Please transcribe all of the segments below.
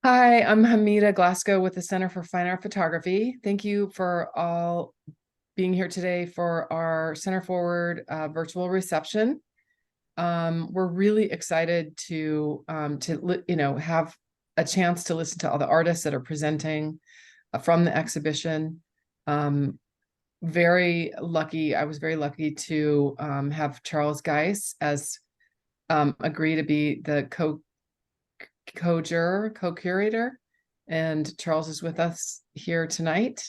Hi, I'm Hamidah Glasgow with the Center for Fine Art Photography. Thank you for all being here today for our Center Forward virtual reception. We're really excited to have a chance to listen to all the artists that are presenting from the exhibition. Very lucky. I was very lucky to have Charles Guice as agree to be the co-juror, co-curator, and Charles is with us here tonight.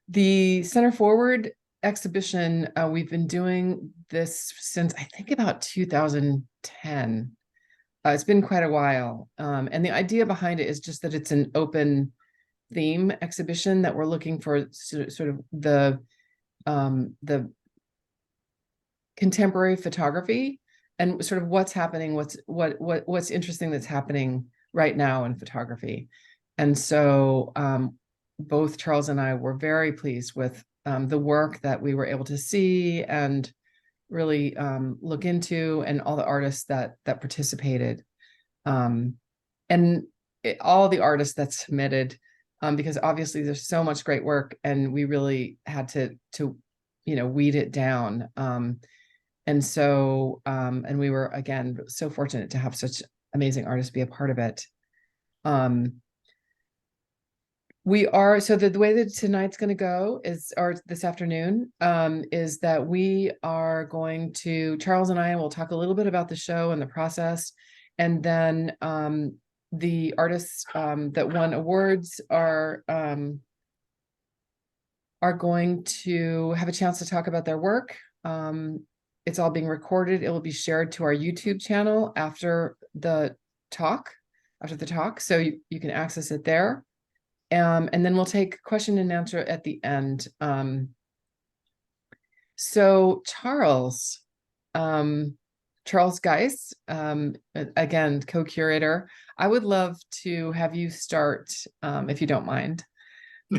The Center Forward exhibition, we've been doing this since I think about 2010. It's been quite a while. And the idea behind it is just that it's an open theme exhibition that we're looking for sort of the contemporary photography and sort of what's happening, what's interesting that's happening right now in photography. And so both Charles and I were very pleased with the work that we were able to see and really look into, and all the artists that participated, and all the artists that submitted, because obviously there's so much great work, and we really had to weed it down. And so, and we were, again, so fortunate to have such amazing artists be a part of it. So the way that tonight's going to go is, or this afternoon, is that we are going to, Charles and I will talk a little bit about the show and the process. And then the artists that won awards are going to have a chance to talk about their work. It's all being recorded. It will be shared to our YouTube channel after the talk. So you can access it there. And then we'll take question and answer at the end. So Charles Guice, again, co-curator, I would love to have you start, if you don't mind,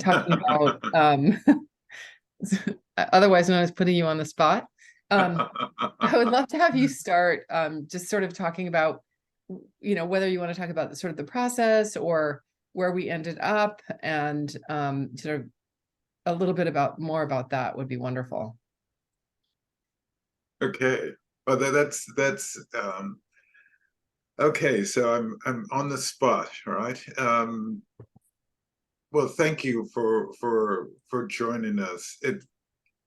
talking about, otherwise known as putting you on the spot. I would love to have you start just sort of talking about, whether you want to talk about the sort of the process or where we ended up, and sort of a little bit more about that would be wonderful. Okay. Well, that's okay. So I'm on the spot, all right? Well, thank you for joining us.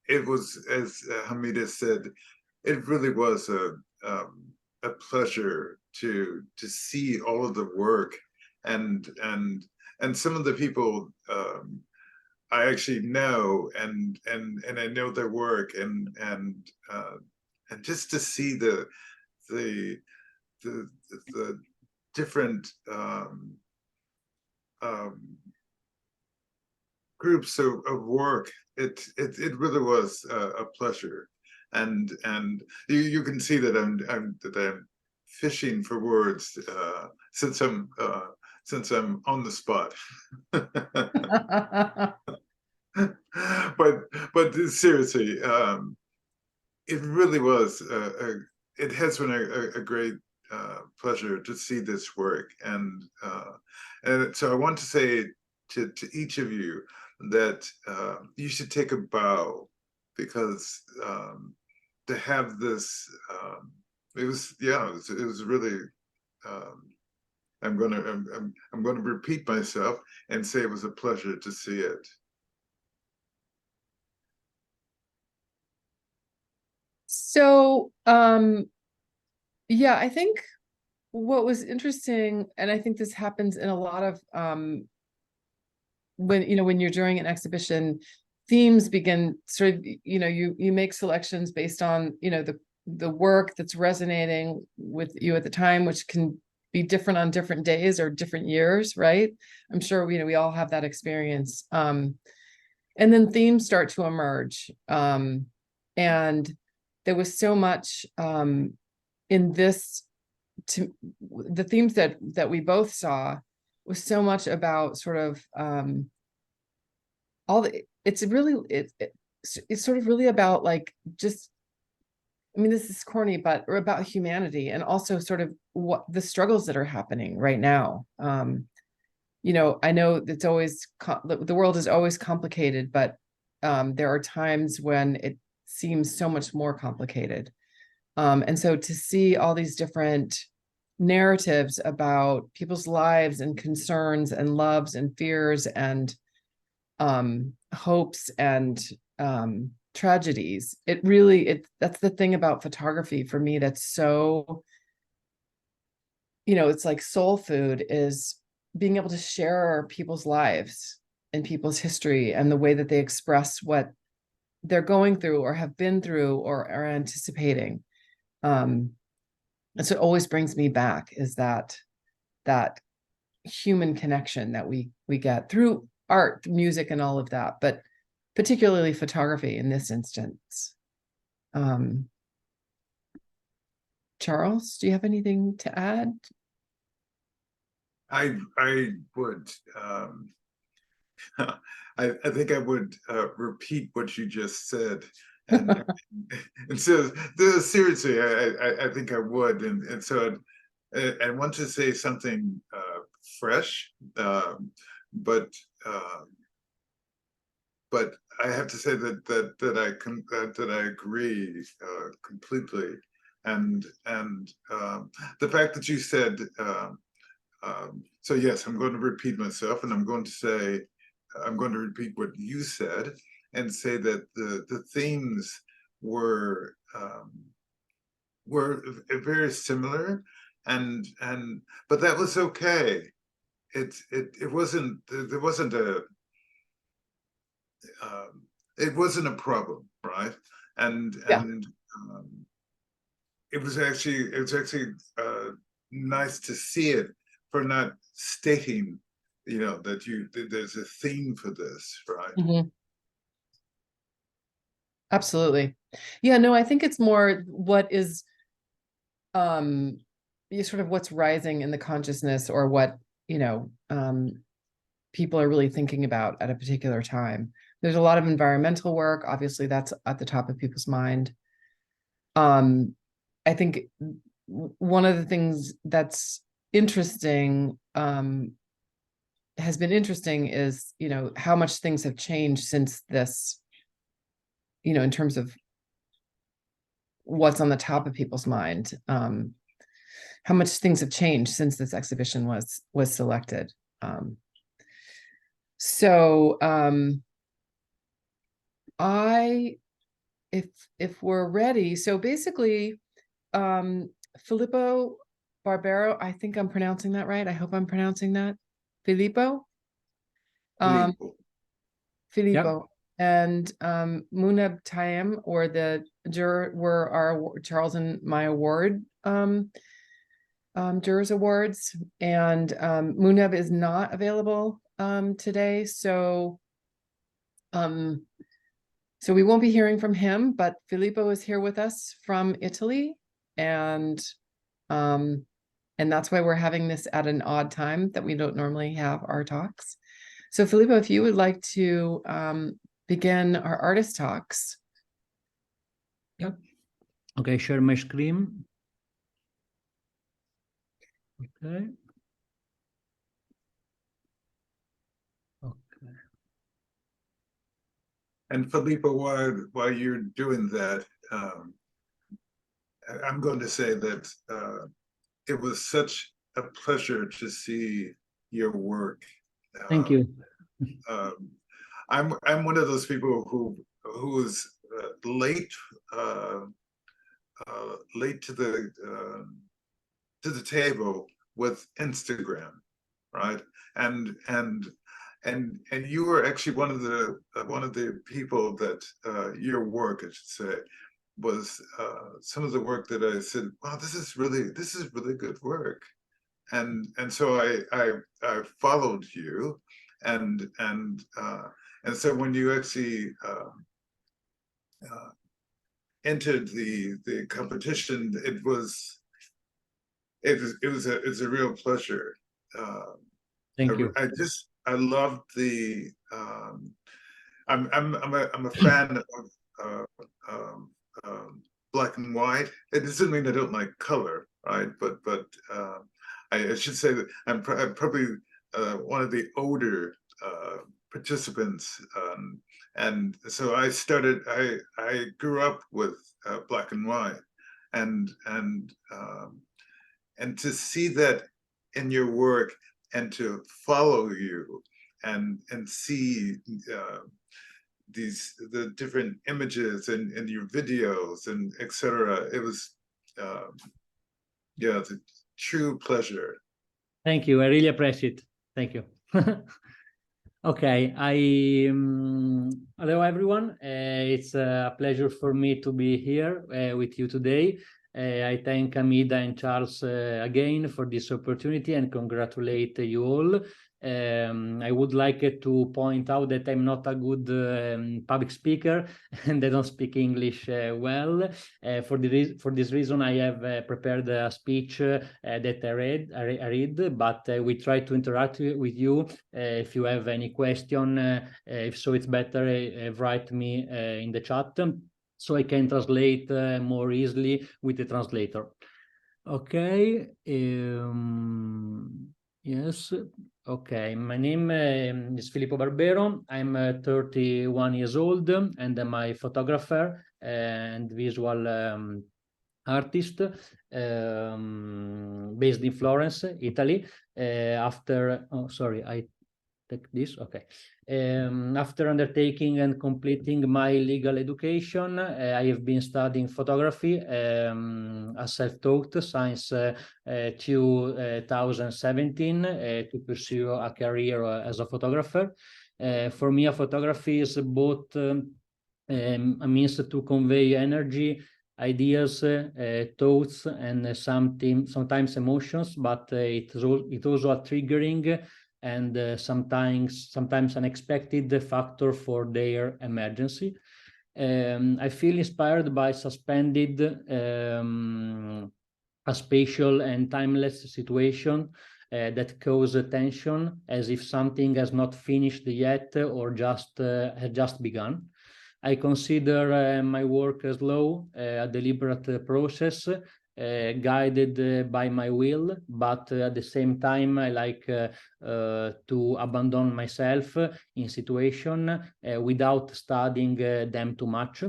It was, as Hamidah said, it really was a pleasure to see all of the work, and some of the people I actually know, and I know their work, and just to see the different groups of work, it really was a pleasure, and you can see that I'm fishing for words since I'm on the spot. but seriously, it really was it has been a great pleasure to see this work, and so I want to say to each of you that you should take a bow, because to have this, it was really. I'm going to repeat myself and say it was a pleasure to see it. So, yeah, I think what was interesting, and I think this happens in a lot of when you're doing an exhibition, themes begin sort of, you make selections based on the work that's resonating with you at the time, which can be different on different days or different years, right? I'm sure we all have that experience. And then themes start to emerge, and there was so much in this, the themes that we both saw was so much about sort of it's sort of really about, like, just I mean, this is corny, but about humanity and also sort of what the struggles that are happening right now. I know it's always the world is always complicated, but there are times when it seems so much more complicated. And so to see all these different narratives about people's lives and concerns and loves and fears and hopes and tragedies, that's the thing about photography for me that's so, it's like soul food, is being able to share people's lives and people's history and the way that they express what they're going through or have been through or are anticipating. And so it always brings me back, is that human connection that we get through art, music, and all of that, but particularly photography in this instance. Charles, do you have anything to add? I would. I think I would repeat what you just said, and and so seriously, I think I would, and so I want to say something fresh, but I have to say that I agree completely, and the fact that you said. So yes, I'm going to repeat myself, and I'm going to repeat what you said, and say that the themes were very similar, and but that was okay. It wasn't there wasn't a it wasn't a problem, right? And Yeah. it was actually nice to see it, for not stating, that there's a theme for this, right? Mm-hmm. Absolutely. Yeah, no, I think it's more what is sort of what's rising in the consciousness, or what, people are really thinking about at a particular time. There's a lot of environmental work. Obviously, that's at the top of people's mind. I think one of the things that's interesting, has been interesting, is, how much things have changed since this, in terms of what's on the top of people's mind. How much things have changed since this exhibition was selected. So if we're ready, so basically, Filippo Barbero, I think I'm pronouncing that right. I hope I'm pronouncing that. Filippo? Filippo. And Mouneb Taim, or the Juror, were our Charles and my award, Jurors Awards, and Mouneb is not available today, so we won't be hearing from him, but Filippo is here with us from Italy, and that's why we're having this at an odd time that we don't normally have our talks. So Filippo, if you would like to begin our artist talks. Yep. Okay, share my screen. Okay. Okay. And Filippo, while you're doing that, I'm going to say that it was such a pleasure to see your work. Thank you. I'm one of those people who was late to the table with Instagram, right? And you were actually one of the people that your work, I should say, was some of the work that I said, wow, this is really good work. And so I followed you, and so when you actually entered the competition, it's a real pleasure. Thank you. I loved the. I'm a fan of black and white. It doesn't mean I don't like color, right? But I should say that I'm probably one of the older participants, and so I grew up with black and white, and to see that in your work and to follow you and see the different images and your videos and etc. It was yeah, it's a true pleasure. Thank you. I really appreciate it. Thank you. Okay, hello everyone. It's a pleasure for me to be here with you today. I thank Hamidah and Charles again for this opportunity and congratulate you all. I would like to point out that I'm not a good public speaker and I don't speak English well. For this reason, I have prepared a speech that I read, but we try to interact with you. If you have any question, if so, it's better write me in the chat so I can translate more easily with the translator. Okay. Yes. Okay, my name is Filippo Barbero. I'm 31 years old and I'm a photographer and visual artist based in Florence, Italy. After undertaking and completing my legal education, I have been studying photography as self-taught since 2017 to pursue a career as a photographer. For me, photography is both a means to convey energy, ideas, thoughts, and sometimes emotions, but it's also a triggering and sometimes unexpected factor for their emergency. I feel inspired by suspended, a spatial and timeless situation that cause tension, as if something has not finished yet or has just begun. I consider my work as slow, a deliberate process, guided by my will, but at the same time I like to abandon myself in situation without studying them too much,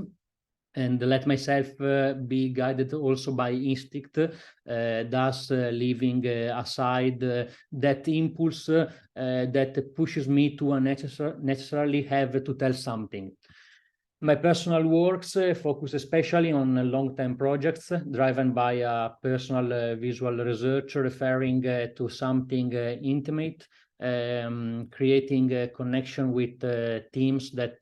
and let myself be guided also by instinct, thus leaving aside that impulse that pushes me to necessarily have to tell something. My personal works focus especially on long-term projects driven by a personal visual research referring to something intimate, creating a connection with themes that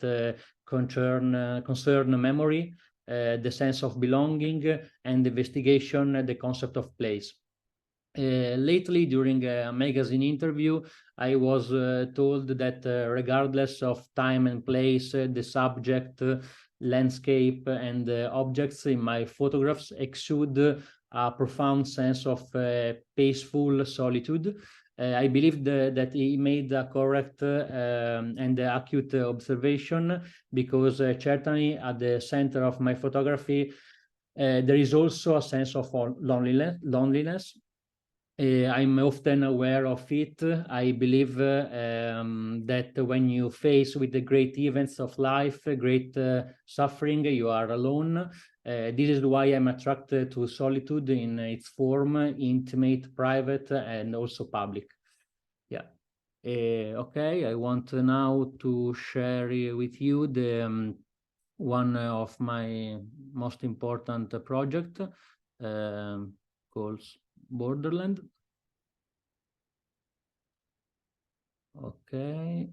concern memory, the sense of belonging, and investigation, the concept of place. Lately, during a magazine interview, I was told that regardless of time and place, the subject, landscape, and objects in my photographs exude a profound sense of peaceful solitude. I believe that he made a correct and acute observation, because certainly at the center of my photography, there is also a sense of loneliness. I'm often aware of it. I believe that when you face with the great events of life, great suffering, you are alone. This is why I'm attracted to solitude in its form, intimate, private, and also public. Yeah. Okay, I want now to share with you the one of my most important project called Borderland. Okay.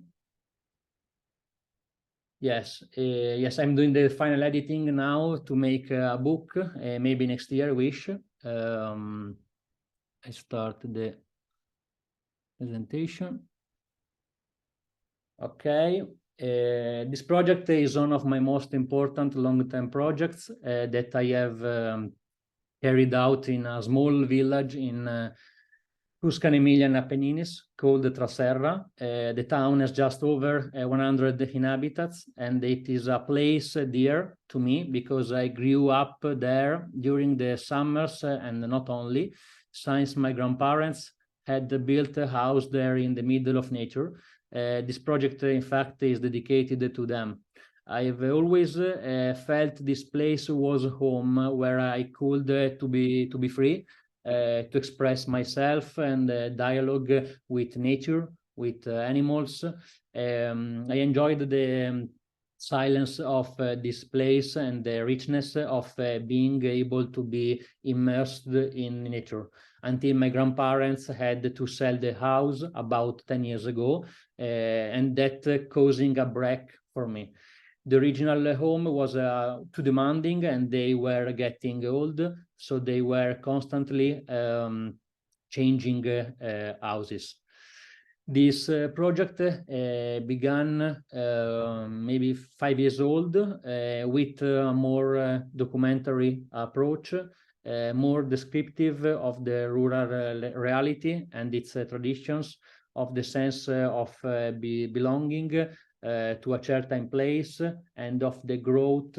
Yes, I'm doing the final editing now to make a book, maybe next year, wish. I start the presentation. Okay. This project is one of my most important long-term projects that I have carried out in a small village in Tuscan-Emilian Apennines called Traserra. The town has just over 100 inhabitants, and it is a place dear to me because I grew up there during the summers and not only, since my grandparents had built a house there in the middle of nature. This project, in fact, is dedicated to them. I've always felt this place was home where I could to be free, to express myself and dialogue with nature, with animals. I enjoyed the silence of this place and the richness of being able to be immersed in nature, until my grandparents had to sell the house about 10 years ago, and that causing a break for me. The original home was too demanding, and they were getting old, so they were constantly changing houses. This project began maybe 5 years old with a more documentary approach, more descriptive of the rural reality and its traditions, of the sense of belonging to a certain place, and of the growth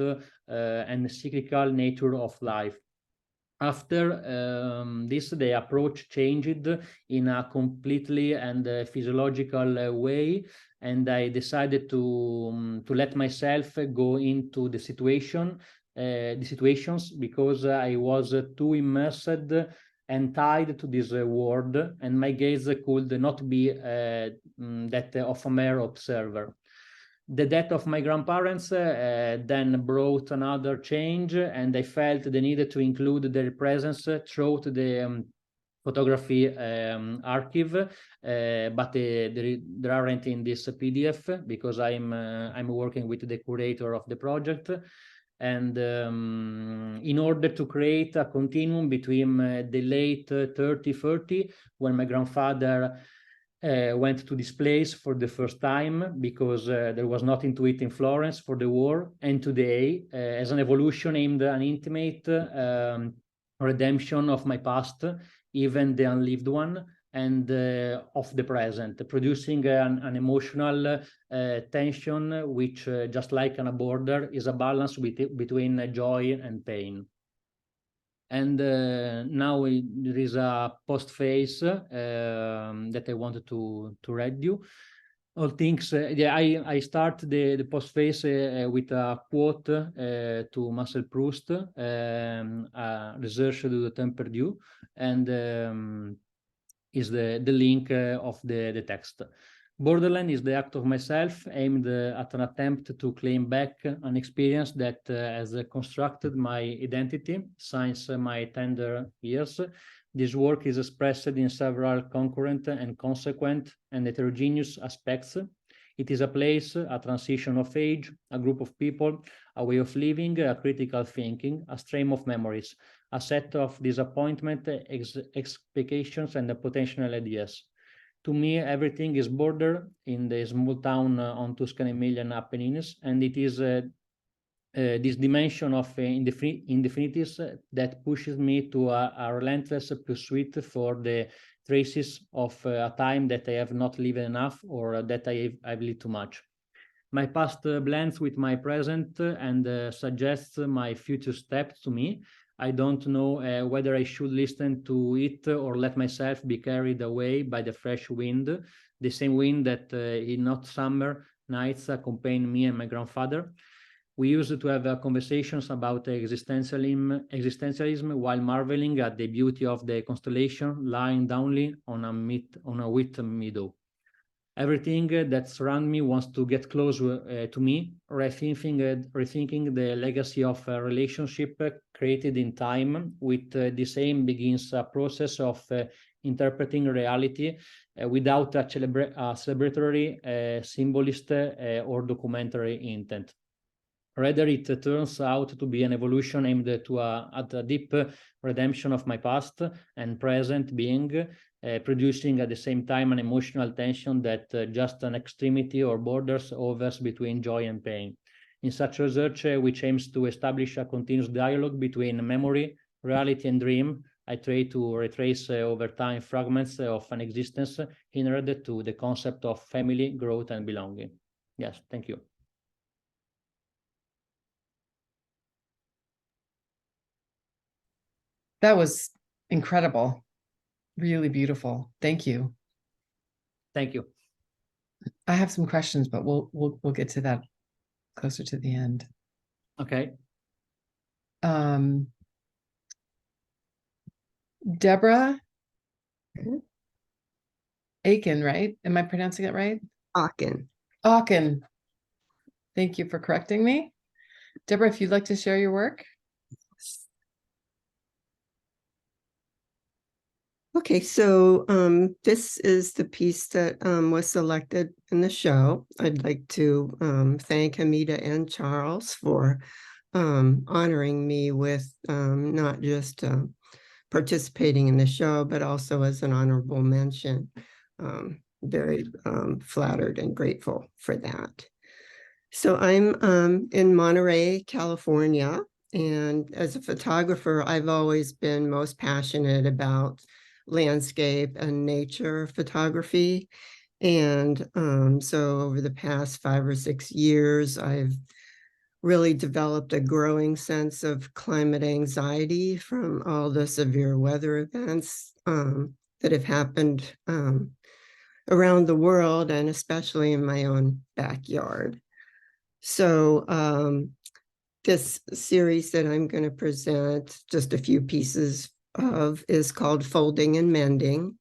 and cyclical nature of life. After this, the approach changed in a completely and physiological way, and I decided to let myself go into the situations, because I was too immersed and tied to this world, and my gaze could not be that of a mere observer. The death of my grandparents then brought another change, and I felt the need to include their presence throughout the photography archive, but there aren't in this PDF, because I'm working with the curator of the project. And in order to create a continuum between the late 30-40, when my grandfather went to this place for the first time, because there was nothing to eat in Florence for the war, and today, as an evolution aimed at an intimate redemption of my past, even the unlived one, and of the present, producing an emotional tension, which, just like on a border, is a balance between joy and pain. And now there is a post phase that I wanted to read you. All things, I start the post phase with a quote to Marcel Proust, Recherche du temps perdu, and is the link of the text. Borderland is the act of myself aimed at an attempt to claim back an experience that has constructed my identity since my tender years. This work is expressed in several concurrent and consequent and heterogeneous aspects. It is a place, a transition of age, a group of people, a way of living, a critical thinking, a stream of memories, a set of disappointment, expectations, and potential ideas. To me, everything is border in the small town on Tuscan-Emilian Apennines, and it is this dimension of indefinities that pushes me to a relentless pursuit for the traces of a time that I have not lived enough, or that I've lived too much. My past blends with my present and suggests my future steps to me. I don't know whether I should listen to it or let myself be carried away by the fresh wind, the same wind that in hot summer nights accompanied me and my grandfather. We used to have conversations about existentialism while marveling at the beauty of the constellation lying downly on a wet meadow. Everything that surrounds me wants to get close to me, rethinking the legacy of a relationship created in time. With this aim begins a process of interpreting reality without a celebratory, symbolist, or documentary intent. Rather, it turns out to be an evolution aimed at a deep redemption of my past and present being, producing at the same time an emotional tension that just an extremity or borders hovers between joy and pain. In such research, which aims to establish a continuous dialogue between memory, reality, and dream, I try to retrace over time fragments of an existence inherent to the concept of family, growth, and belonging. Yes, thank you. That was incredible. Really beautiful. Thank you. Thank you. I have some questions, but we'll get to that closer to the end. Okay. Debra Achen, right? Am I pronouncing it right? Achen. Achen. Thank you for correcting me. Debra, if you'd like to share your work. Okay, so this is the piece that was selected in the show. I'd like to thank Hamidah and Charles for honoring me with not just participating in the show, but also as an honorable mention. Very flattered and grateful for that. So I'm in Monterey, California, and as a photographer, I've always been most passionate about landscape and nature photography. And so over the past 5 or 6 years, I've really developed a growing sense of climate anxiety from all the severe weather events that have happened around the world, and especially in my own backyard. So this series that I'm going to present just a few pieces of is called Folding and Mending.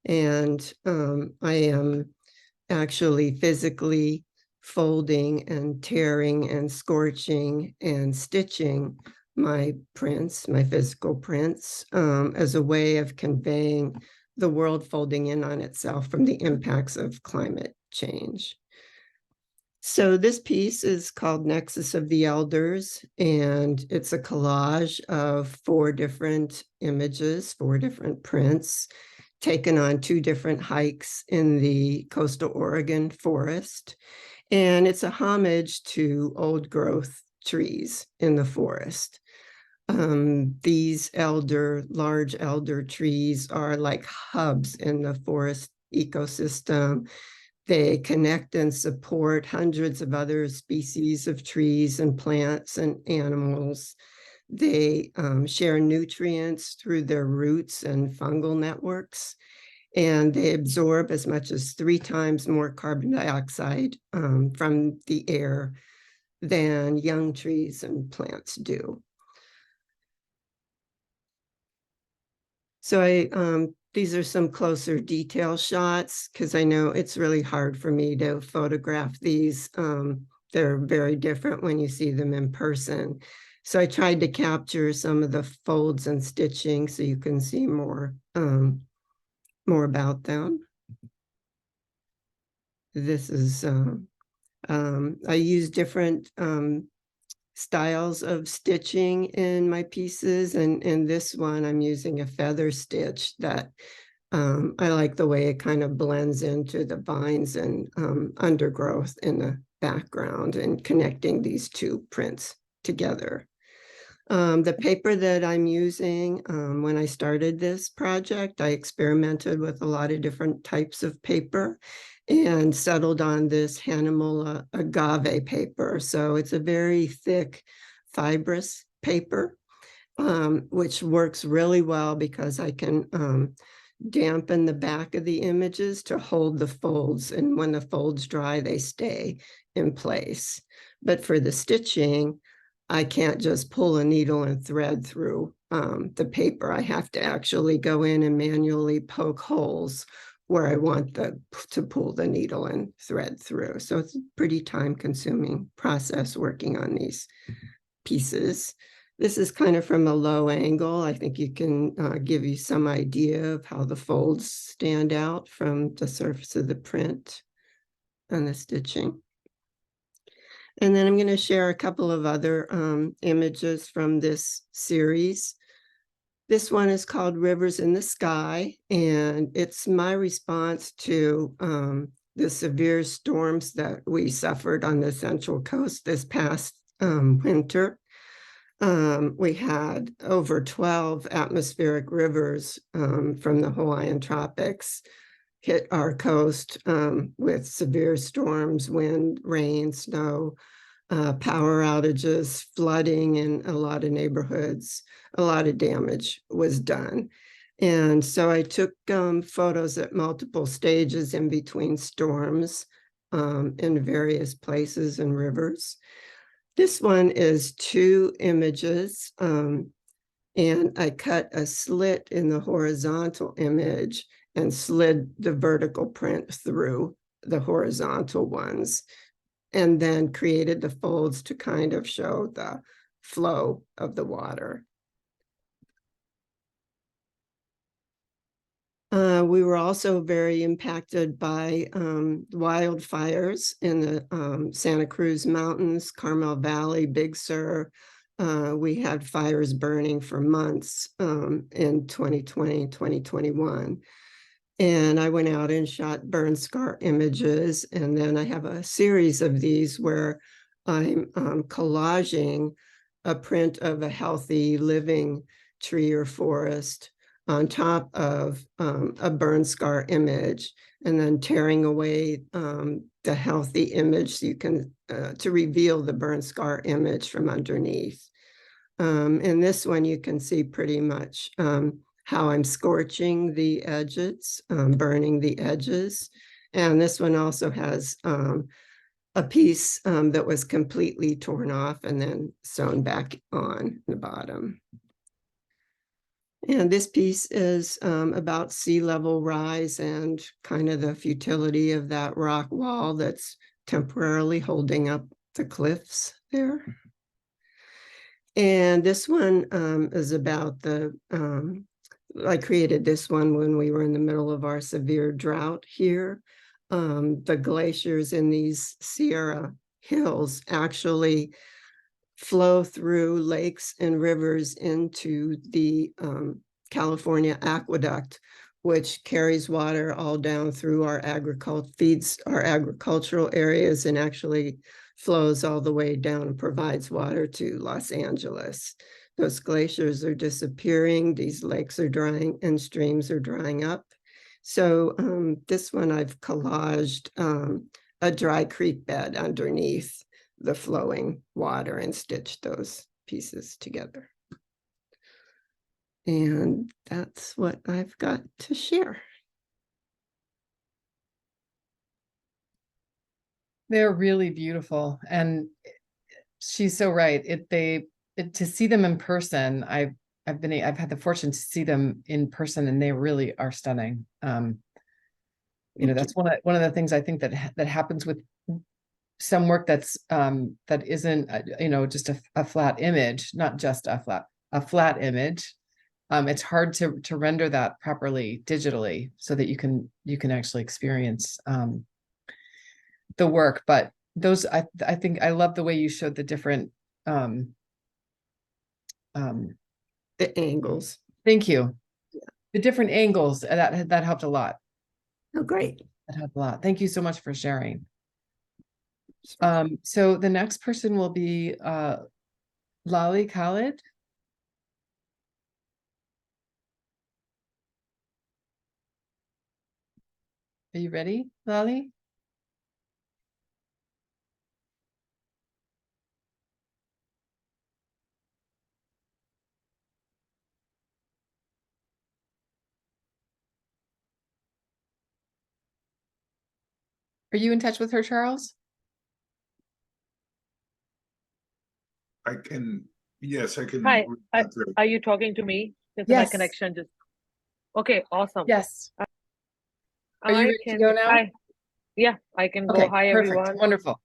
And I am actually physically folding and tearing and scorching and stitching my prints, my physical prints, as a way of conveying the world folding in on itself from the impacts of climate change. So this piece is called Nexus of the Elders, and it's a collage of 4 different images, 4 different prints taken on 2 different hikes in the coastal Oregon forest. And it's a homage to old growth trees in the forest. These large elder trees are like hubs in the forest ecosystem. They connect and support hundreds of other species of trees and plants and animals. They share nutrients through their roots and fungal networks, and they absorb as much as 3 times more carbon dioxide from the air than young trees and plants do. So these are some closer detail shots, because I know it's really hard for me to photograph these. They're very different when you see them in person. So I tried to capture some of the folds and stitching so you can see more about them. This is, I use different styles of stitching in my pieces, and in this one I'm using a feather stitch that I like the way it kind of blends into the vines and undergrowth in the background and connecting these 2 prints together. The paper that I'm using, when I started this project, I experimented with a lot of different types of paper and settled on this Hahnemuller agave paper. So it's a very thick, fibrous paper, which works really well because I can dampen the back of the images to hold the folds. And when the folds dry, they stay in place. But for the stitching, I can't just pull a needle and thread through the paper. I have to actually go in and manually poke holes where I want to pull the needle and thread through. So it's a pretty time-consuming process working on these pieces. This is kind of from a low angle. I think you can give you some idea of how the folds stand out from the surface of the print and the stitching. And then I'm going to share a couple of other images from this series. This one is called Rivers in the Sky, and it's my response to the severe storms that we suffered on the Central Coast this past winter. We had over 12 atmospheric rivers from the Hawaiian tropics hit our coast with severe storms, wind, rain, snow, power outages, flooding in a lot of neighborhoods. A lot of damage was done. And so I took photos at multiple stages in between storms in various places and rivers. This one is 2 images, and I cut a slit in the horizontal image and slid the vertical print through the horizontal ones, and then created the folds to kind of show the flow of the water. We were also very impacted by wildfires in the Santa Cruz Mountains, Carmel Valley, Big Sur. We had fires burning for months in 2020, 2021. And I went out and shot burn scar images. And then I have a series of these where I'm collaging a print of a healthy living tree or forest on top of a burn scar image, and then tearing away the healthy image so you can to reveal the burn scar image from underneath. In this one, you can see pretty much how I'm scorching the edges, burning the edges. And this one also has a piece that was completely torn off and then sewn back on the bottom. And this piece is about sea level rise and kind of the futility of that rock wall that's temporarily holding up the cliffs there. And this one is about the, I created this one when we were in the middle of our severe drought here. The glaciers in these Sierra hills actually flow through lakes and rivers into the California aqueduct, which carries water all down through our feeds our agricultural areas and actually flows all the way down and provides water to Los Angeles. Those glaciers are disappearing, these lakes are drying and streams are drying up. So this one I've collaged a dry creek bed underneath the flowing water and stitch those pieces together. And that's what I've got to share. They're really beautiful. And she's so right. To see them in person, I've had the fortune to see them in person, and they really are stunning. That's one of the things I think that happens with some work that isn't just a flat image, not just a flat image. It's hard to render that properly digitally so that you can actually experience the work. But those I think I love the way you showed the different the angles. Thank you. Yeah. The different angles that helped a lot. Oh, great. That helped a lot. Thank you so much for sharing. So the next person will be Khalid. Are you ready, Lali? Are you in touch with her, Charles? Yes, I can. Hi, are you talking to me? Because yes. My connection just. Okay, awesome. Yes. Are you ready to go now? Yeah, I can go. Okay, Hi, perfect. everyone. Wonderful.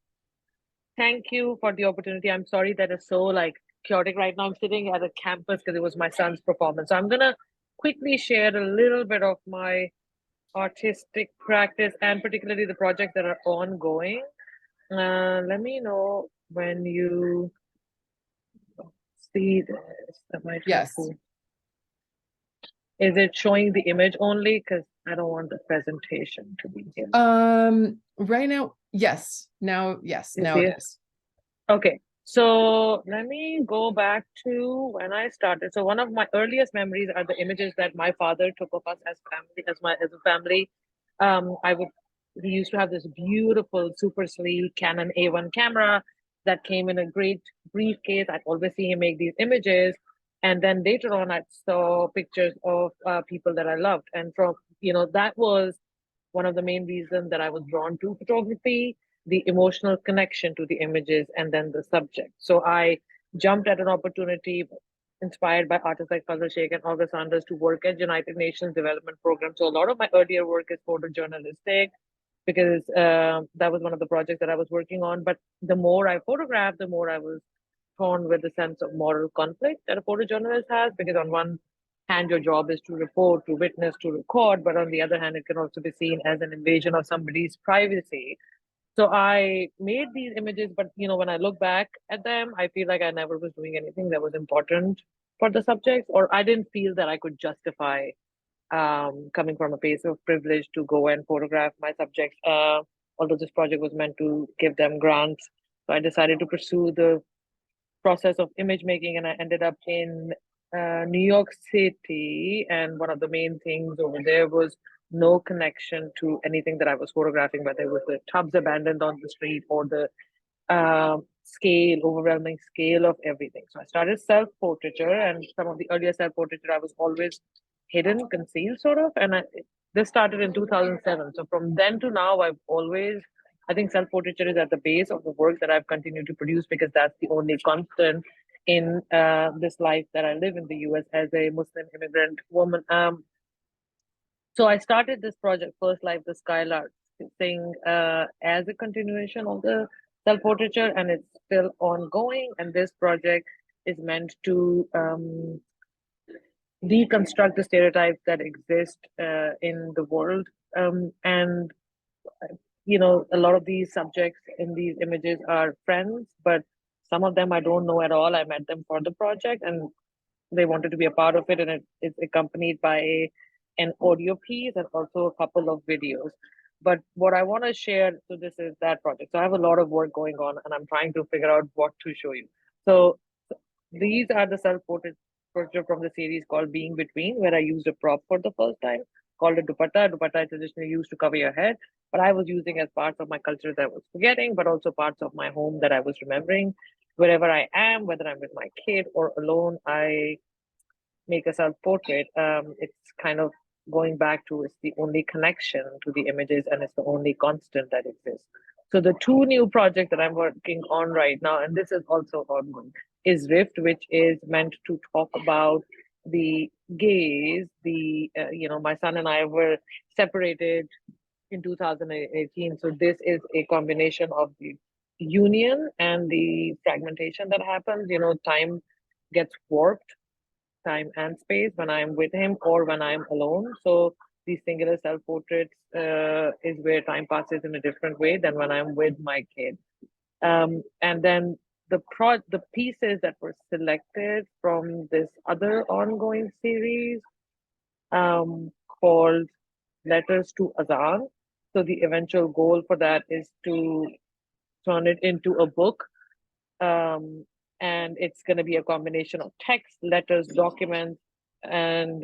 Thank you for the opportunity. I'm sorry that it's so chaotic right now. I'm sitting at a campus because it was my son's performance. So I'm gonna quickly share a little bit of my artistic practice and particularly the projects that are ongoing. Let me know when you see this. That might yes. help. Is it showing the image only? Because I don't want the presentation to be here. Right now, yes. Now, yes. Now it is. Okay. So let me go back to when I started. So one of my earliest memories are the images that my father took of us as family, as a family. He used to have this beautiful, super sleek Canon A1 camera that came in a great briefcase. I'd always see him make these images. And then later on, I saw pictures of people that I loved. And that was one of the main reasons that I was drawn to photography, the emotional connection to the images, and then the subject. So I jumped at an opportunity inspired by artists like Fazil Sheikh and August Sanders to work at United Nations Development Program. So a lot of my earlier work is photojournalistic because that was one of the projects that I was working on. But the more I photographed, the more I was torn with the sense of moral conflict that a photojournalist has, because on one hand, your job is to report, to witness, to record, but on the other hand, it can also be seen as an invasion of somebody's privacy. So I made these images, but when I look back at them, I feel like I never was doing anything that was important for the subjects, or I didn't feel that I could justify coming from a place of privilege to go and photograph my subjects. Although this project was meant to give them grants, so I decided to pursue the process of image making, and I ended up in New York City. And one of the main things over there was no connection to anything that I was photographing, whether it was the tubs abandoned on the street or the overwhelming scale of everything. So I started self-portraiture, and some of the earlier self-portraiture I was always hidden, concealed sort of. And this started in 2007. So from then to now, I think self-portraiture is at the base of the work that I've continued to produce, because that's the only constant in this life that I live in the US as a Muslim immigrant woman. So I started this project, First Life, the Skylark thing, as a continuation of the self-portraiture, and it's still ongoing. And this project is meant to deconstruct the stereotypes that exist in the world. And a lot of these subjects in these images are friends, but some of them I don't know at all. I met them for the project, and they wanted to be a part of it, and it's accompanied by an audio piece and also a couple of videos. But what I want to share, so this is that project. So I have a lot of work going on, and I'm trying to figure out what to show you. So these are the self-portrait from the series called Being Between, where I used a prop for the first time called a dupatta. Dupatta is traditionally used to cover your head, but I was using as parts of my culture that I was forgetting, but also parts of my home that I was remembering. Wherever I am, whether I'm with my kid or alone, I make a self-portrait. It's kind of going back to, it's the only connection to the images, and it's the only constant that exists. So the two new projects that I'm working on right now, and this is also ongoing, is Rift, which is meant to talk about the gays. My son and I were separated in 2018. So this is a combination of the union and the fragmentation that happens. Time gets warped, time and space, when I'm with him or when I'm alone. So these singular self-portraits is where time passes in a different way than when I'm with my kid. And then the pieces that were selected from this other ongoing series called Letters to Azan. So the eventual goal for that is to turn it into a book. And it's going to be a combination of text, letters, documents, and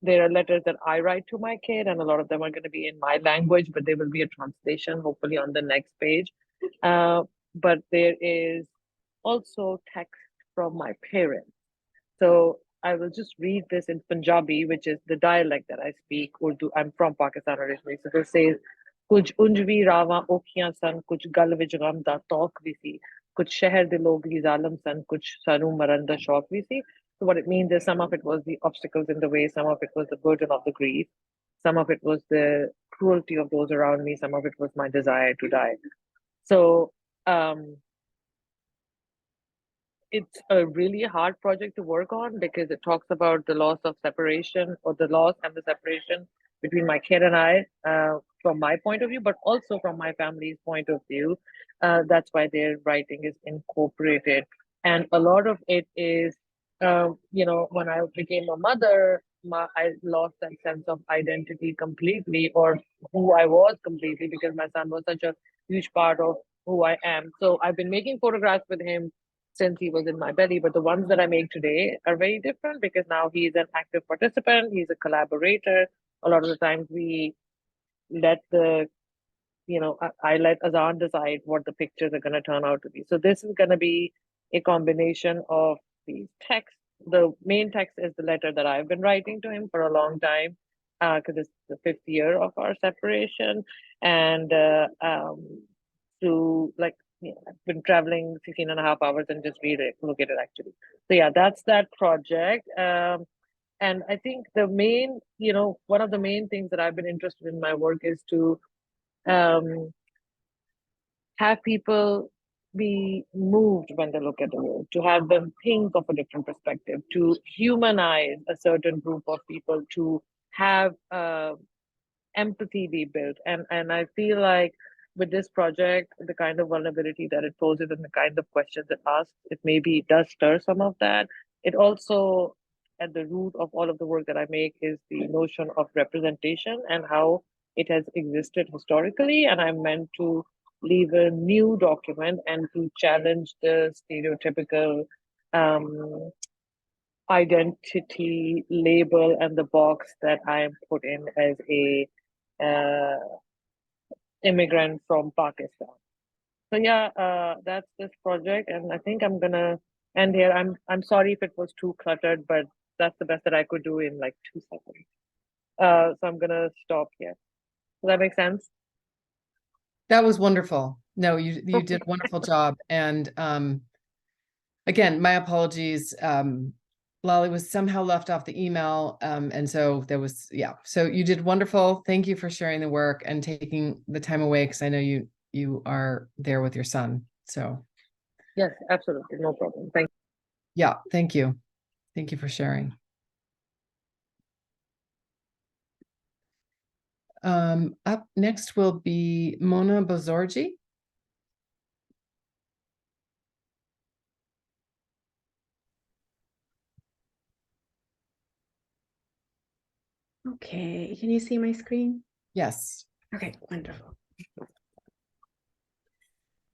there are letters that I write to my kid, and a lot of them are going to be in my language, but there will be a translation hopefully on the next page. But there is also text from my parents. So I will just read this in Punjabi, which is the dialect that I speak. Urdu. I'm from Pakistan originally. So this says, "Kuch unjvi rawa okhiyan san, kuch gal vich gham da talk vi si, kuch shehar de log hi zalim san, kuch sanu maran da shauq vi si." So what it means is, some of it was the obstacles in the way, some of it was the burden of the grief, some of it was the cruelty of those around me, some of it was my desire to die. So it's a really hard project to work on, because it talks about the loss of separation, or the loss and the separation between my kid and I, from my point of view, but also from my family's point of view. That's why their writing is incorporated. And a lot of it is, when I became a mother, I lost that sense of identity completely, or who I was completely, because my son was such a huge part of who I am. So I've been making photographs with him since he was in my belly, but the ones that I make today are very different because now he's an active participant, he's a collaborator. A lot of the times we let the, I let Azan decide what the pictures are going to turn out to be. So this is going to be a combination of these texts. The main text is the letter that I've been writing to him for a long time, because it's the 5th year of our separation. And I've been traveling 16 and a half hours and just relocated actually. So yeah, that's that project. And I think the main, one of the main things that I've been interested in my work is to have people be moved when they look at the world, to have them think of a different perspective, to humanize a certain group of people, to have empathy be built. And I feel like with this project, the kind of vulnerability that it poses and the kind of questions it asks, it maybe does stir some of that. It also, at the root of all of the work that I make, is the notion of representation and how it has existed historically. And I'm meant to leave a new document and to challenge the stereotypical identity label and the box that I am put in as a immigrant from Pakistan. So yeah, that's this project, and I think I'm gonna end here. I'm sorry if it was too cluttered, but that's the best that I could do in like 2 seconds. So I'm gonna stop here. Does that make sense? That was wonderful. No, you did a wonderful job. And again, my apologies. Lolly was somehow left off the email. And so there was, yeah. So you did wonderful. Thank you for sharing the work and taking the time away, because I know you are there with your son. So yes, absolutely. No problem. Thank you. Yeah, thank you. Thank you for sharing. Up next will be Mona Bozorgi. Okay, can you see my screen? Yes. Okay, wonderful.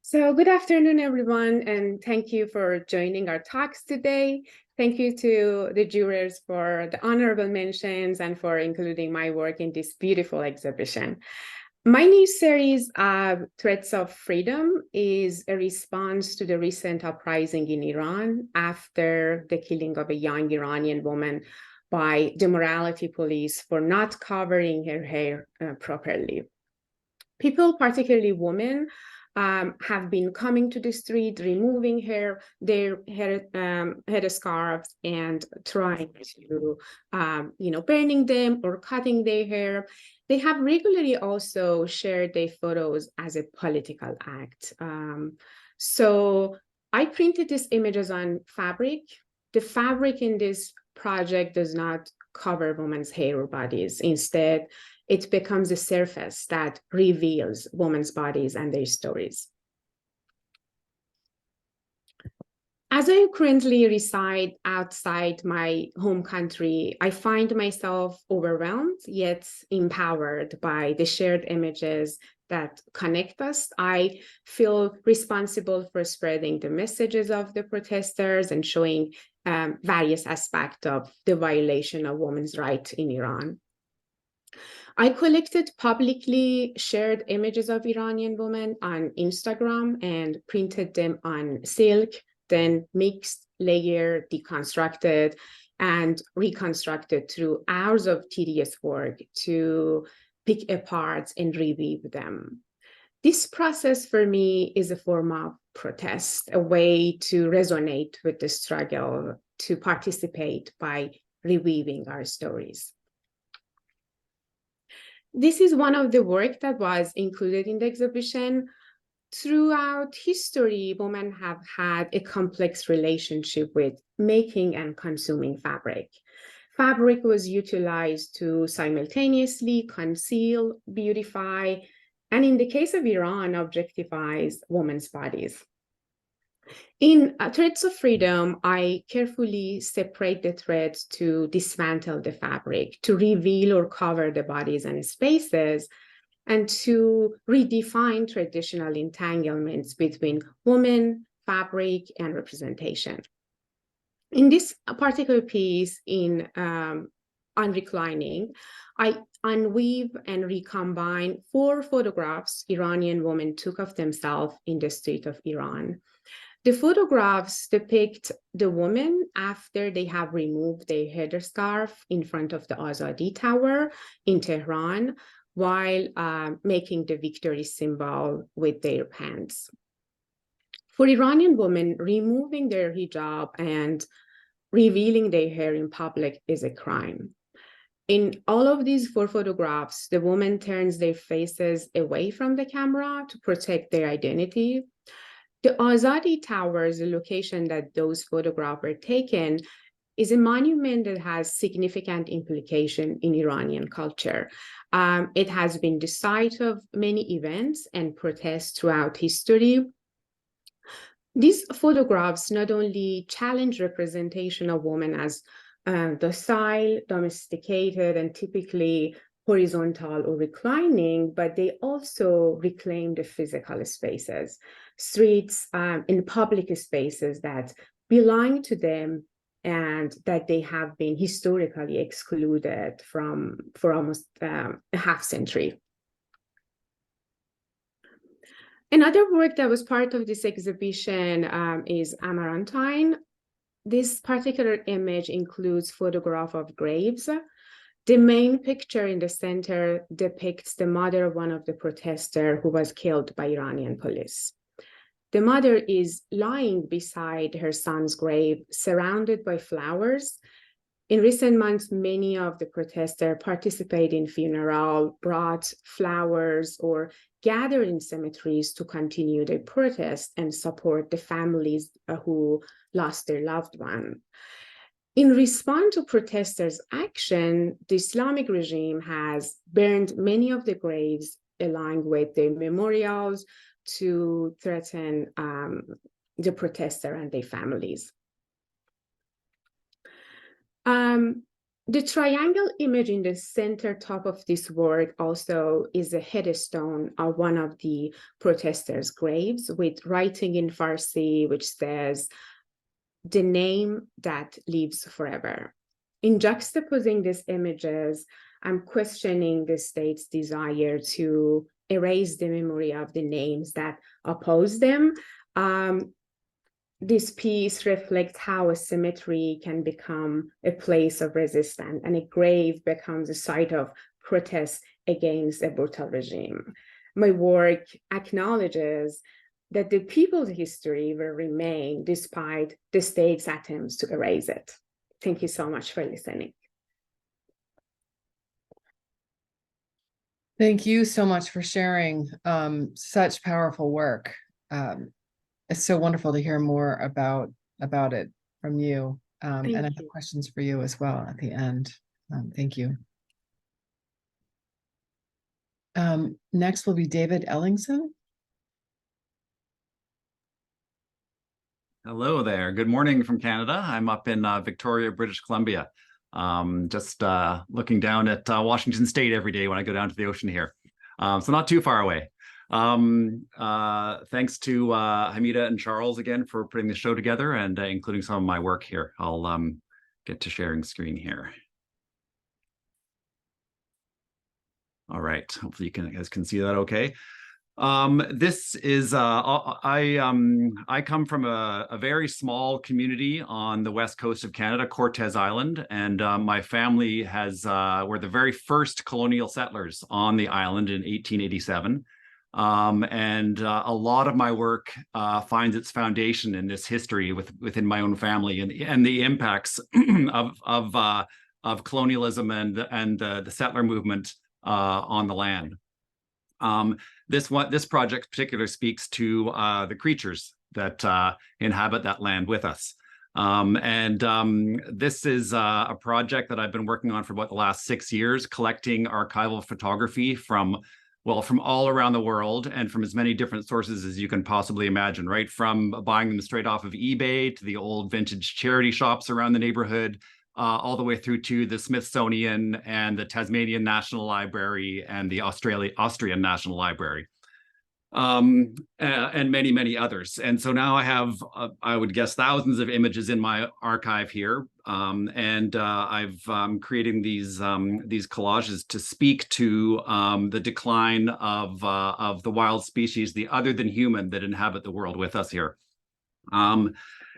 So good afternoon, everyone, and thank you for joining our talks today. Thank you to the jurors for the honorable mentions and for including my work in this beautiful exhibition. My new series, Threads of Freedom, is a response to the recent uprising in Iran after the killing of a young Iranian woman by the morality police for not covering her hair properly. People, particularly women, have been coming to the street, removing their headscarves and trying to, burning them or cutting their hair. They have regularly also shared their photos as a political act. So I printed these images on fabric. The fabric in this project does not cover women's hair or bodies. Instead, it becomes a surface that reveals women's bodies and their stories. As I currently reside outside my home country, I find myself overwhelmed yet empowered by the shared images that connect us. I feel responsible for spreading the messages of the protesters and showing various aspects of the violation of women's rights in Iran. I collected publicly shared images of Iranian women on Instagram and printed them on silk, then mixed, layered, deconstructed, and reconstructed through hours of tedious work to pick apart and reweave them. This process for me is a form of protest, a way to resonate with the struggle, to participate by reweaving our stories. This is one of the work that was included in the exhibition. Throughout history, women have had a complex relationship with making and consuming fabric. Fabric was utilized to simultaneously conceal, beautify, and in the case of Iran, objectifies women's bodies. In Threads of Freedom, I carefully separate the threads to dismantle the fabric, to reveal or cover the bodies and spaces, and to redefine traditional entanglements between women, fabric, and representation. In this particular piece on reclining, I unweave and recombine 4 photographs Iranian women took of themselves in the street of Iran. The photographs depict the women after they have removed their headscarf in front of the Azadi Tower in Tehran, while making the victory symbol with their hands. For Iranian women, removing their hijab and revealing their hair in public is a crime. In all of these 4 photographs, the woman turns their faces away from the camera to protect their identity. The Azadi Towers, the location that those photographs were taken, is a monument that has significant implication in Iranian culture. It has been the site of many events and protests throughout history. These photographs not only challenge representation of women as docile, domesticated, and typically horizontal or reclining, but they also reclaim the physical spaces, streets, and public spaces that belong to them and that they have been historically excluded from for almost a half century. Another work that was part of this exhibition is Amarantine. This particular image includes photograph of graves. The main picture in the center depicts the mother of one of the protesters who was killed by Iranian police. The mother is lying beside her son's grave, surrounded by flowers. In recent months, many of the protesters participate in funeral, brought flowers, or gather in cemeteries to continue their protest and support the families who lost their loved one. In response to protesters' action, the Islamic regime has burned many of the graves along with their memorials to threaten the protester and their families. The triangle image in the center top of this work also is a headstone of one of the protesters' graves with writing in Farsi, which says, "The name that lives forever." In juxtaposing these images, I'm questioning the state's desire to erase the memory of the names that oppose them. This piece reflects how a cemetery can become a place of resistance and a grave becomes a site of protest against a brutal regime. My work acknowledges that the people's history will remain despite the state's attempts to erase it. Thank you so much for listening. Thank you so much for sharing such powerful work. It's so wonderful to hear more about it from you. And I have questions for you as well at the end. Thank you. Next will be David Ellingsen. Hello there. Good morning from Canada. I'm up in Victoria, British Columbia. Just looking down at Washington State every day when I go down to the ocean here. So not too far away. Thanks to Hamidah and Charles again for putting the show together and including some of my work here. I'll get to sharing screen here. All right, hopefully you guys can see that okay. This is, I come from a very small community on the west coast of Canada, Cortes Island, and my family were the very first colonial settlers on the island in 1887. And a lot of my work finds its foundation in this history within my own family and the impacts of colonialism and the settler movement on the land. This project in particular speaks to the creatures that inhabit that land with us. This is a project that I've been working on for about the last 6 years, collecting archival photography from all around the world and from as many different sources as you can possibly imagine, right? From buying them straight off of eBay to the old vintage charity shops around the neighborhood, all the way through to the Smithsonian and the Tasmanian National Library and the Austrian National Library. And many, many others. And so now I have, I would guess, thousands of images in my archive here. I've creating these collages to speak to the decline of the wild species, the other than human, that inhabit the world with us here.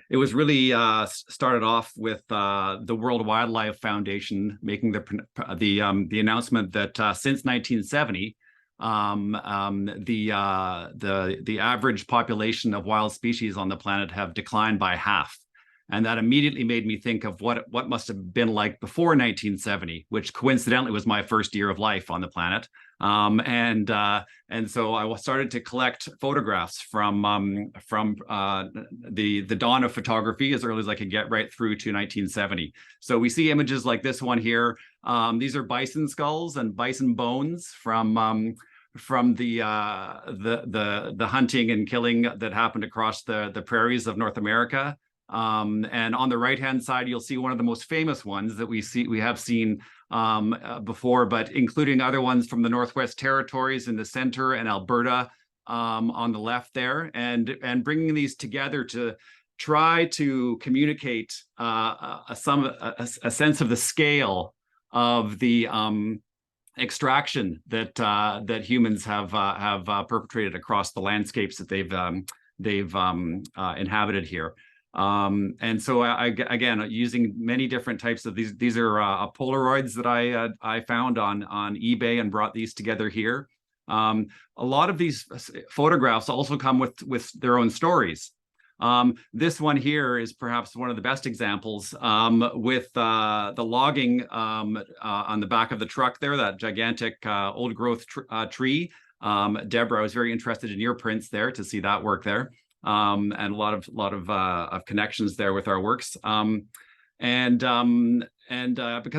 It was really started off with the World Wildlife Foundation making the announcement that since 1970, the average population of wild species on the planet have declined by half. And that immediately made me think of what must have been like before 1970, which coincidentally was my first year of life on the planet. And so I started to collect photographs from the dawn of photography as early as I could get, right through to 1970. So we see images like this one here. These are bison skulls and bison bones from the hunting and killing that happened across the prairies of North America. And on the right-hand side, you'll see one of the most famous ones that we have seen before, but including other ones from the Northwest Territories in the center and Alberta on the left there, and bringing these together to try to communicate a sense of the scale of the extraction that humans have perpetrated across the landscapes that they've inhabited here. And so again, using many different types of these are Polaroids that I found on eBay and brought these together here. A lot of these photographs also come with their own stories. This one here is perhaps one of the best examples, with the logging on the back of the truck there, that gigantic old growth tree. Debra, I was very interested in your prints there to see that work there. And a lot of connections there with our works. Because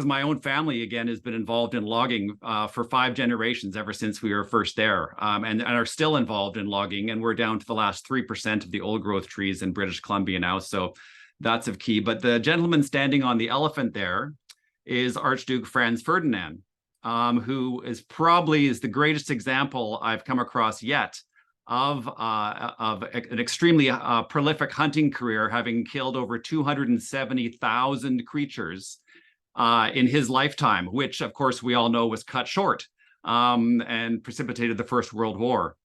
my own family, again, has been involved in logging for 5 generations ever since we were first there, and are still involved in logging. And we're down to the last 3% of the old growth trees in British Columbia now. So that's of key. But the gentleman standing on the elephant there is Archduke Franz Ferdinand, who is probably the greatest example I've come across yet of an extremely prolific hunting career, having killed over 270,000 creatures in his lifetime, which of course we all know was cut short and precipitated the First World War.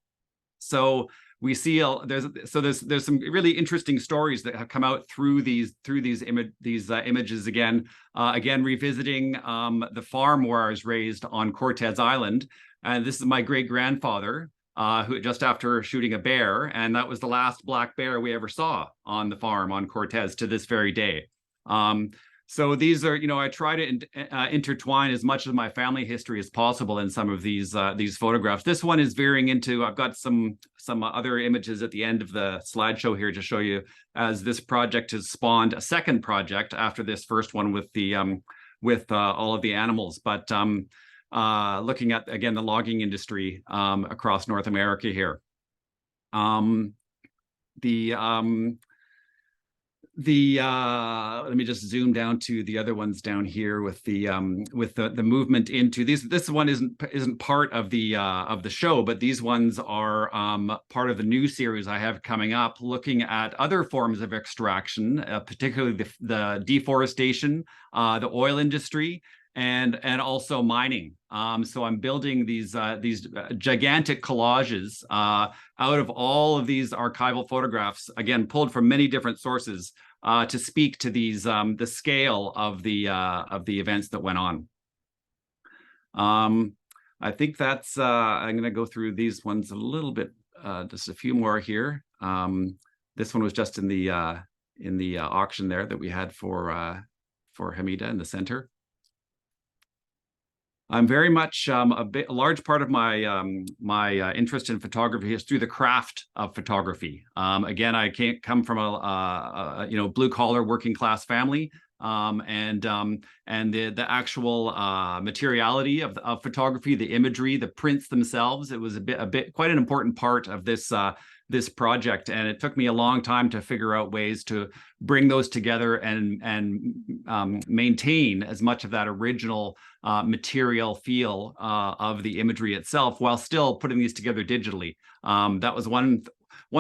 So we see there's some really interesting stories that have come out through these images again revisiting the farm where I was raised on Cortez Island. And this is my great-grandfather, who just after shooting a bear, and that was the last black bear we ever saw on the farm on Cortez to this very day. So these are, I try to intertwine as much of my family history as possible in some of these photographs. This one is veering into, I've got some other images at the end of the slideshow here to show you, as this project has spawned a second project after this first one with the all of the animals. But looking at, again, the logging industry across North America here. Let me just zoom down to the other ones down here with the movement into these. This one isn't part of the show, but these ones are part of the new series I have coming up, looking at other forms of extraction, particularly the deforestation, the oil industry, and also mining. So I'm building these gigantic collages out of all of these archival photographs, again pulled from many different sources, to speak to these the scale of the events that went on. I think that's I'm going to go through these ones a little bit, just a few more here. This one was just in the auction there that we had for Hamidah in the center. I'm very much a large part of my my interest in photography is through the craft of photography. Again, I can't come from a blue collar working class family. and the actual materiality of photography, the imagery, the prints themselves. It was a bit quite an important part of this this project, and it took me a long time to figure out ways to bring those together and maintain as much of that original material feel of the imagery itself, while still putting these together digitally. That was one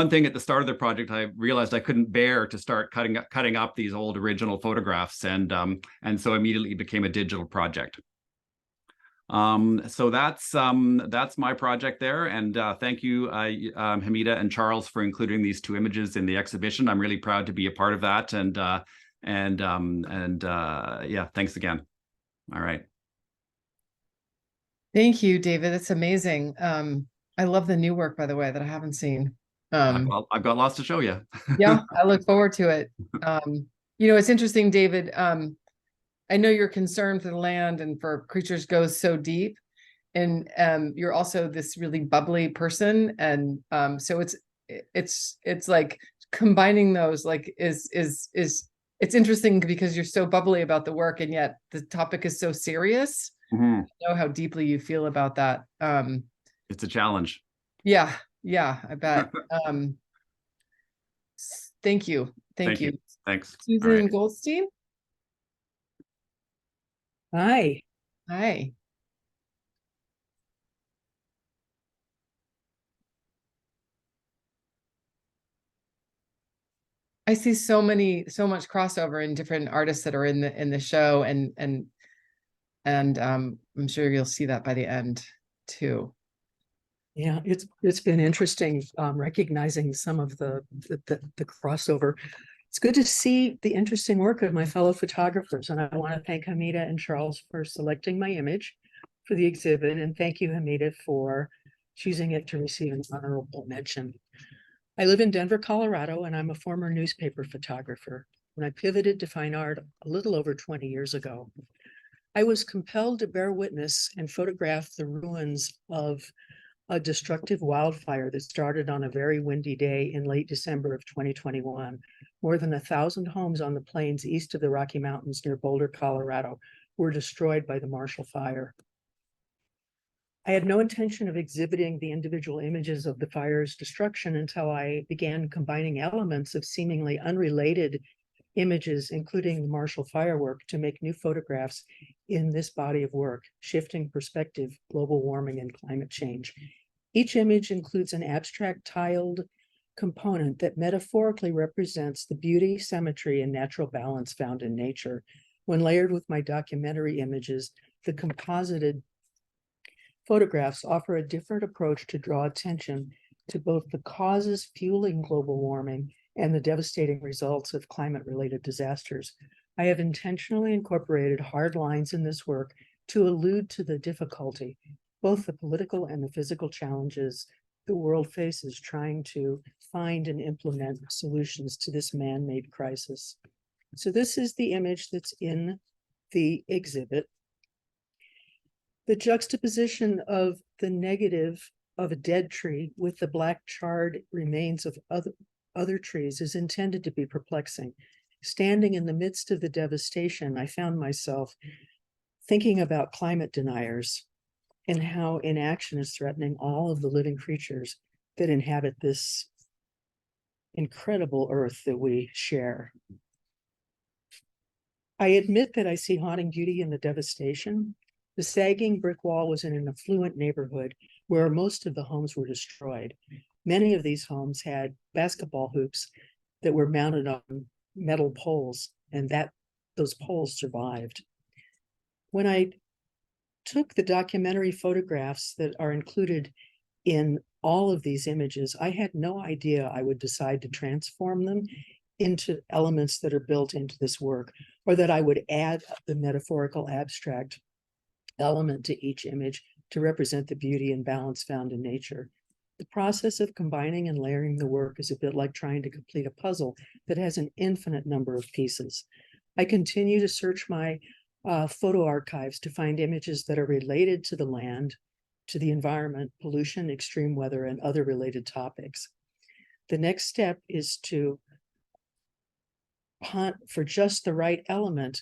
thing at the start of the project. I realized I couldn't bear to start cutting up these old original photographs, and so immediately became a digital project. So that's my project there, and thank you, Hamidah and Charles, for including these two images in the exhibition. I'm really proud to be a part of that, and yeah, thanks again. All right. Thank you, David. That's amazing. I love the new work, by the way, that I haven't seen. I've got lots to show you. Yeah, I look forward to it. You know, it's interesting, David. I know your concern for the land and for creatures goes so deep, and you're also this really bubbly person, and so it's like combining those like is it's interesting because you're so bubbly about the work, and yet the topic is so serious. Mm-hmm. I know how deeply you feel about that. It's a challenge. Yeah, I bet. Thank you. Thank you. Thanks. Susan right. Goldstein. Hi. Hi. I see so much crossover in different artists that are in the show, and I'm sure you'll see that by the end too. Yeah, it's been interesting recognizing some of the crossover. It's good to see the interesting work of my fellow photographers, and I want to thank Hamidah and Charles for selecting my image for the exhibit, and thank you, Hamidah, for choosing it to receive an honorable mention. I live in Denver, Colorado, and I'm a former newspaper photographer. When I pivoted to fine art a little over 20 years ago, I was compelled to bear witness and photograph the ruins of a destructive wildfire that started on a very windy day in late December of 2021. More than 1,000 homes on the plains east of the Rocky Mountains near Boulder, Colorado, were destroyed by the Marshall Fire. I had no intention of exhibiting the individual images of the fire's destruction until I began combining elements of seemingly unrelated images, including the Marshall firework, to make new photographs in this body of work, Shifting Perspective, Global Warming and Climate Change. Each image includes an abstract tiled component that metaphorically represents the beauty, symmetry, and natural balance found in nature. When layered with my documentary images, the composited photographs offer a different approach to draw attention to both the causes fueling global warming and the devastating results of climate-related disasters. I have intentionally incorporated hard lines in this work to allude to the difficulty, both the political and the physical challenges the world faces trying to find and implement solutions to this man-made crisis. So this is the image that's in the exhibit. The juxtaposition of the negative of a dead tree with the black charred remains of other trees is intended to be perplexing. Standing in the midst of the devastation, I found myself thinking about climate deniers and how inaction is threatening all of the living creatures that inhabit this incredible earth that we share. I admit that I see haunting beauty in the devastation. The sagging brick wall was in an affluent neighborhood where most of the homes were destroyed. Many of these homes had basketball hoops that were mounted on metal poles, and those poles survived. When I took the documentary photographs that are included in all of these images, I had no idea I would decide to transform them into elements that are built into this work, or that I would add the metaphorical abstract element to each image to represent the beauty and balance found in nature. The process of combining and layering the work is a bit like trying to complete a puzzle that has an infinite number of pieces. I continue to search my photo archives to find images that are related to the land, to the environment, pollution, extreme weather, and other related topics. The next step is to hunt for just the right element.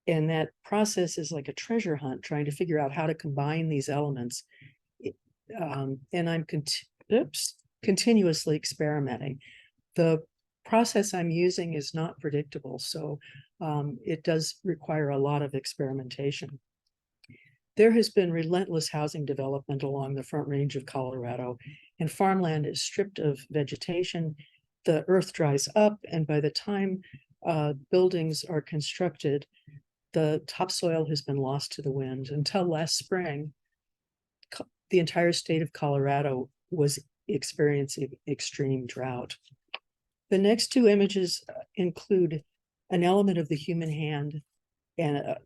And that process is like a treasure hunt, trying to figure out how to combine these elements. And I'm continuously experimenting. The process I'm using is not predictable, so it does require a lot of experimentation. There has been relentless housing development along the Front Range of Colorado, and farmland is stripped of vegetation. The earth dries up, and by the time buildings are constructed, the topsoil has been lost to the wind. Until last spring, the entire state of Colorado was experiencing extreme drought. The next two images include an element of the human hand and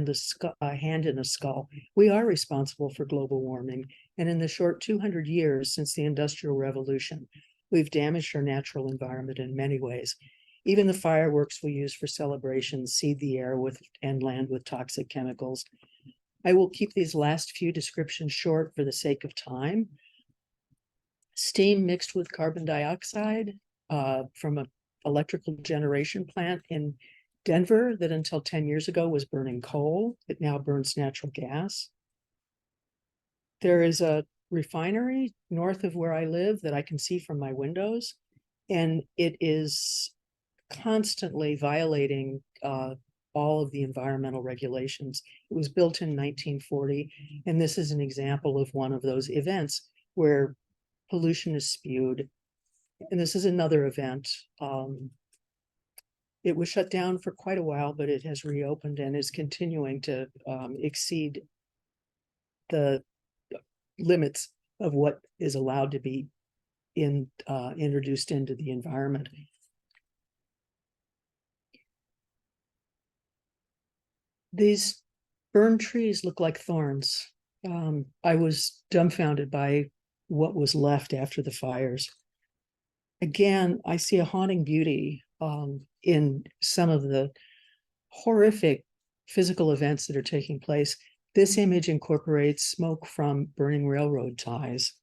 the hand in a skull. We are responsible for global warming, and in the short 200 years since the Industrial Revolution, we've damaged our natural environment in many ways. Even the fireworks we use for celebrations seed the air with and land with toxic chemicals. I will keep these last few descriptions short for the sake of time. Steam mixed with carbon dioxide from an electrical generation plant in Denver that until 10 years ago was burning coal. It now burns natural gas. There is a refinery north of where I live that I can see from my windows, and it is constantly violating all of the environmental regulations. It was built in 1940, and this is an example of one of those events where pollution is spewed. And this is another event. It was shut down for quite a while, but it has reopened and is continuing to exceed the limits of what is allowed to be introduced into the environment. These burned trees look like thorns. I was dumbfounded by what was left after the fires. Again, I see a haunting beauty in some of the horrific physical events that are taking place. This image incorporates smoke from burning railroad ties.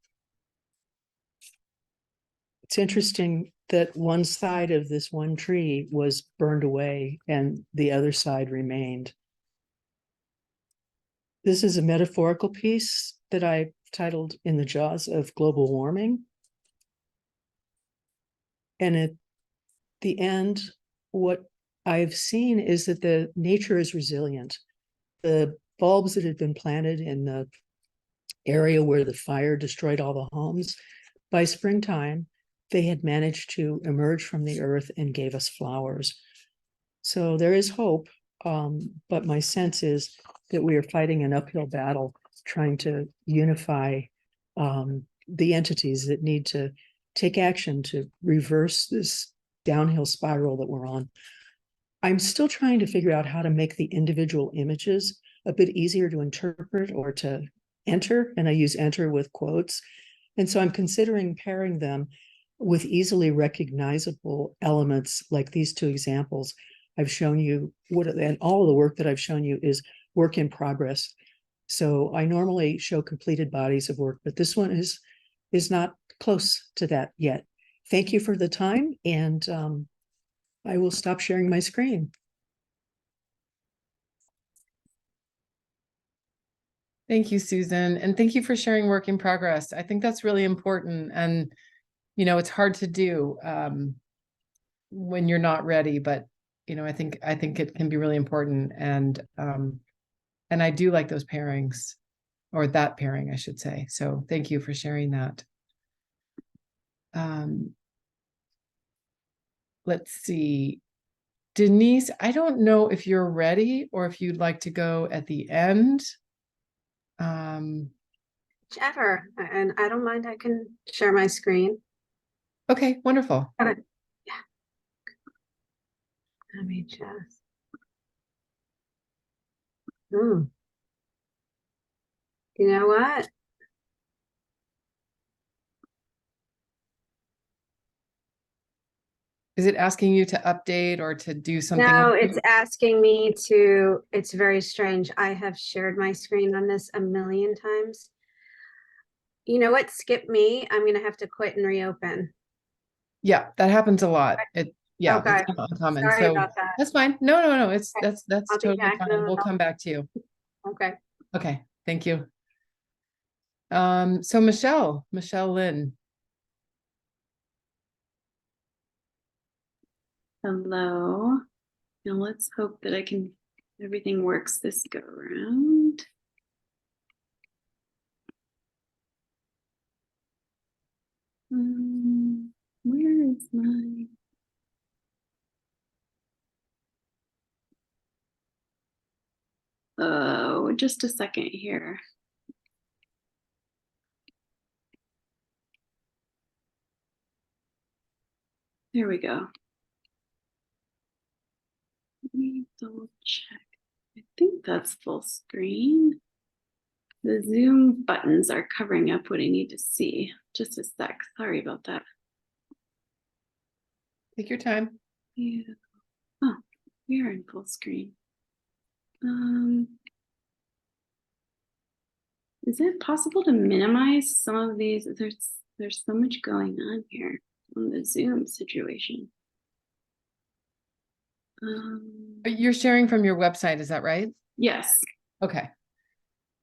It's interesting that one side of this one tree was burned away and the other side remained. This is a metaphorical piece that I titled In the Jaws of Global Warming. And at the end, what I've seen is that the nature is resilient. The bulbs that had been planted in the area where the fire destroyed all the homes, by springtime, they had managed to emerge from the earth and gave us flowers. So there is hope, but my sense is that we are fighting an uphill battle, trying to unify the entities that need to take action to reverse this downhill spiral that we're on. I'm still trying to figure out how to make the individual images a bit easier to interpret or to enter, and I use enter with quotes. And so I'm considering pairing them with easily recognizable elements like these two examples. I've shown you and all of the work that I've shown you is work in progress. So I normally show completed bodies of work, but this one is not close to that yet. Thank you for the time, and I will stop sharing my screen. Thank you, Susan. And thank you for sharing work in progress. I think that's really important. And, you know, it's hard to do when you're not ready, but, you know, I think it can be really important. And I do like those pairings, or that pairing, I should say. So thank you for sharing that. Let's see. Denise, I don't know if you're ready or if you'd like to go at the end. Whichever, and I don't mind, I can share my screen. Okay, wonderful. Okay. Yeah. Let me just. You know what? Is it asking you to update or to do something? No, it's asking me to, it's very strange. I have shared my screen on this a million times. You know what? Skip me. I'm going to have to quit and reopen. Yeah, that happens a lot. Yeah, Okay. it's not uncommon. Sorry So about that. that's fine. No. It's Okay. that's I'll be totally back fine. then. We'll come back to you. Okay. Okay, thank you. So Michele Lynn. Hello. Now let's hope that everything works this go around. Where is my... Oh, just a second here. There we go. Let me double check. I think that's full screen. The Zoom buttons are covering up what I need to see. Just a sec. Sorry about that. Take your time. Yeah. Oh, we are in full screen. Is it possible to minimize some of these? There's so much going on here on the Zoom situation. You're sharing from your website, is that right? Yes. Okay.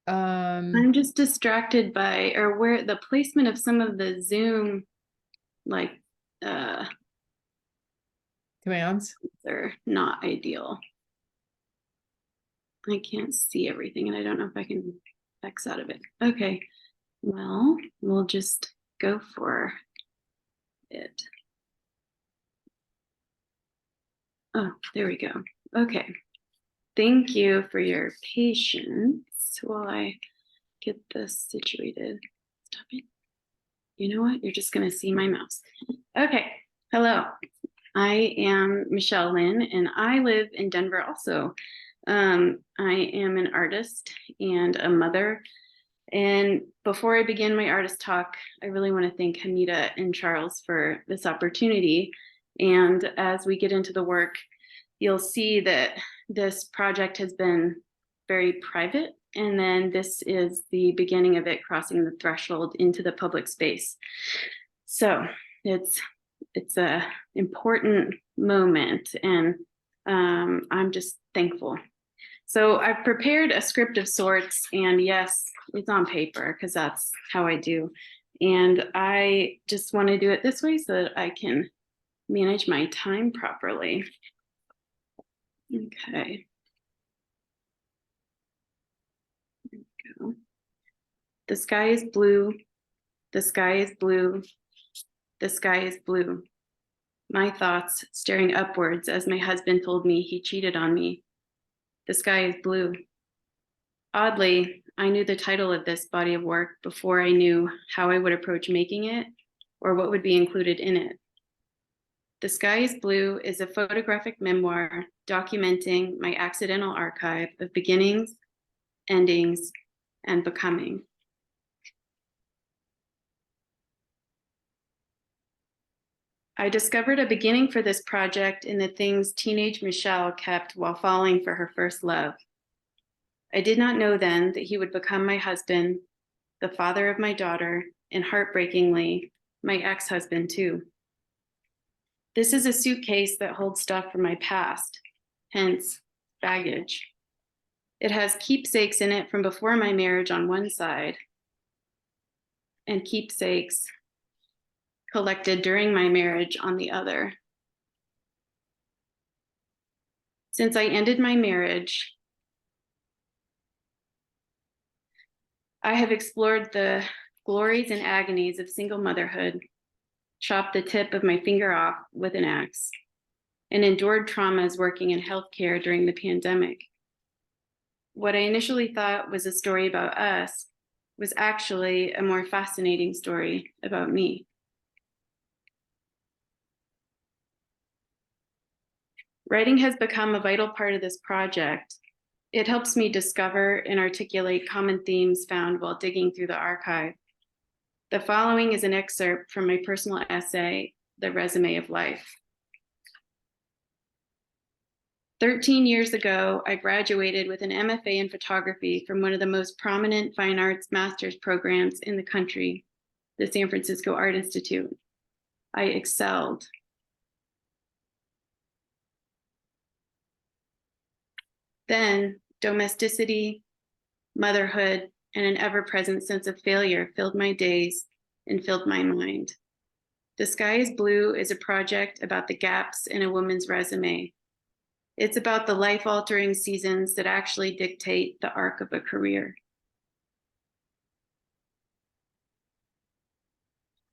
I'm just distracted by where the placement of some of the Zoom commands are not ideal. I can't see everything and I don't know if I can X out of it. Okay, well, we'll just go for it. Oh, there we go. Okay, thank you for your patience while I get this situated. Stop it. You know what? You're just gonna see my mouse. Okay, hello. I am Michele Lynn and I live in Denver also. I am an artist and a mother. And before I begin my artist talk, I really want to thank Hamidah and Charles for this opportunity. And as we get into the work, you'll see that this project has been very private. And then this is the beginning of it crossing the threshold into the public space. So it's a important moment and I'm just thankful. So I've prepared a script of sorts and yes, it's on paper because that's how I do. And I just want to do it this way so that I can manage my time properly. Okay. There we go. The sky is blue. The sky is blue. The sky is blue. My thoughts staring upwards as my husband told me he cheated on me. The sky is blue. Oddly, I knew the title of this body of work before I knew how I would approach making it or what would be included in it. The Sky is Blue is a photographic memoir documenting my accidental archive of beginnings, endings, and becoming. I discovered a beginning for this project in the things teenage Michele kept while falling for her first love. I did not know then that he would become my husband, the father of my daughter, and heartbreakingly, my ex-husband too. This is a suitcase that holds stuff from my past, hence baggage. It has keepsakes in it from before my marriage on one side, and keepsakes collected during my marriage on the other. Since I ended my marriage, I have explored the glories and agonies of single motherhood, chopped the tip of my finger off with an axe, and endured traumas working in healthcare during the pandemic. What I initially thought was a story about us was actually a more fascinating story about me. Writing has become a vital part of this project. It helps me discover and articulate common themes found while digging through the archive. The following is an excerpt from my personal essay, The Resume of Life. 13 years ago, I graduated with an MFA in photography from one of the most prominent fine arts master's programs in the country, the San Francisco Art Institute. I excelled. Then domesticity, motherhood, and an ever-present sense of failure filled my days and filled my mind. The Sky is Blue is a project about the gaps in a woman's resume. It's about the life-altering seasons that actually dictate the arc of a career.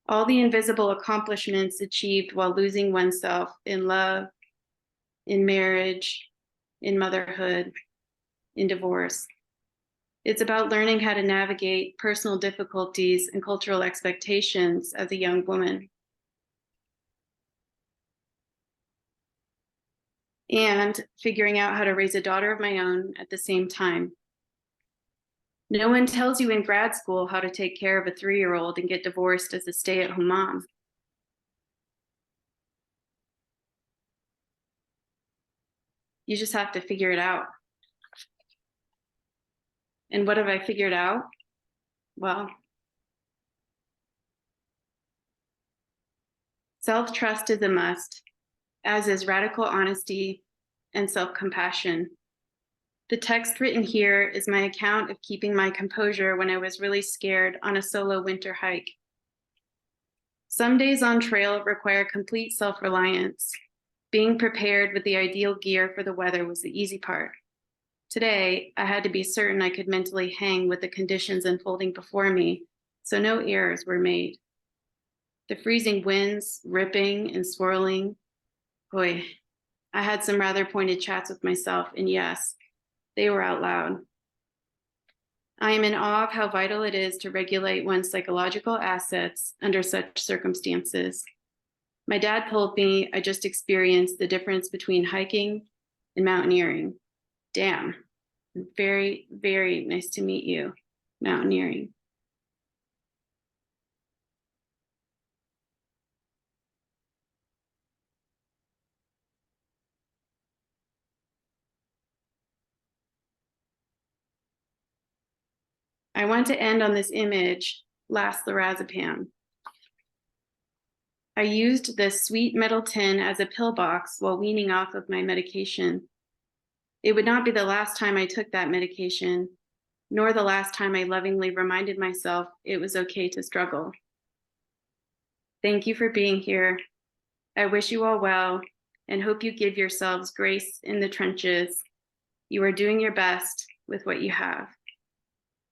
All the invisible accomplishments achieved while losing oneself in love, in marriage, in motherhood, in divorce. It's about learning how to navigate personal difficulties and cultural expectations as a young woman. And figuring out how to raise a daughter of my own at the same time. No one tells you in grad school how to take care of a 3-year-old and get divorced as a stay-at-home mom. You just have to figure it out. And what have I figured out? Well, self-trust is a must, as is radical honesty and self-compassion. The text written here is my account of keeping my composure when I was really scared on a solo winter hike. Some days on trail require complete self-reliance. Being prepared with the ideal gear for the weather was the easy part. Today, I had to be certain I could mentally hang with the conditions unfolding before me, so no errors were made. The freezing winds, ripping and swirling. Boy, I had some rather pointed chats with myself, and yes, they were out loud. I am in awe of how vital it is to regulate one's psychological assets under such circumstances. My dad told me I just experienced the difference between hiking and mountaineering. Damn, very, very nice to meet you, mountaineering. I want to end on this image, last lorazepam. I used this sweet metal tin as a pillbox while weaning off of my medication. It would not be the last time I took that medication, nor the last time I lovingly reminded myself it was okay to struggle. Thank you for being here. I wish you all well and hope you give yourselves grace in the trenches. You are doing your best with what you have.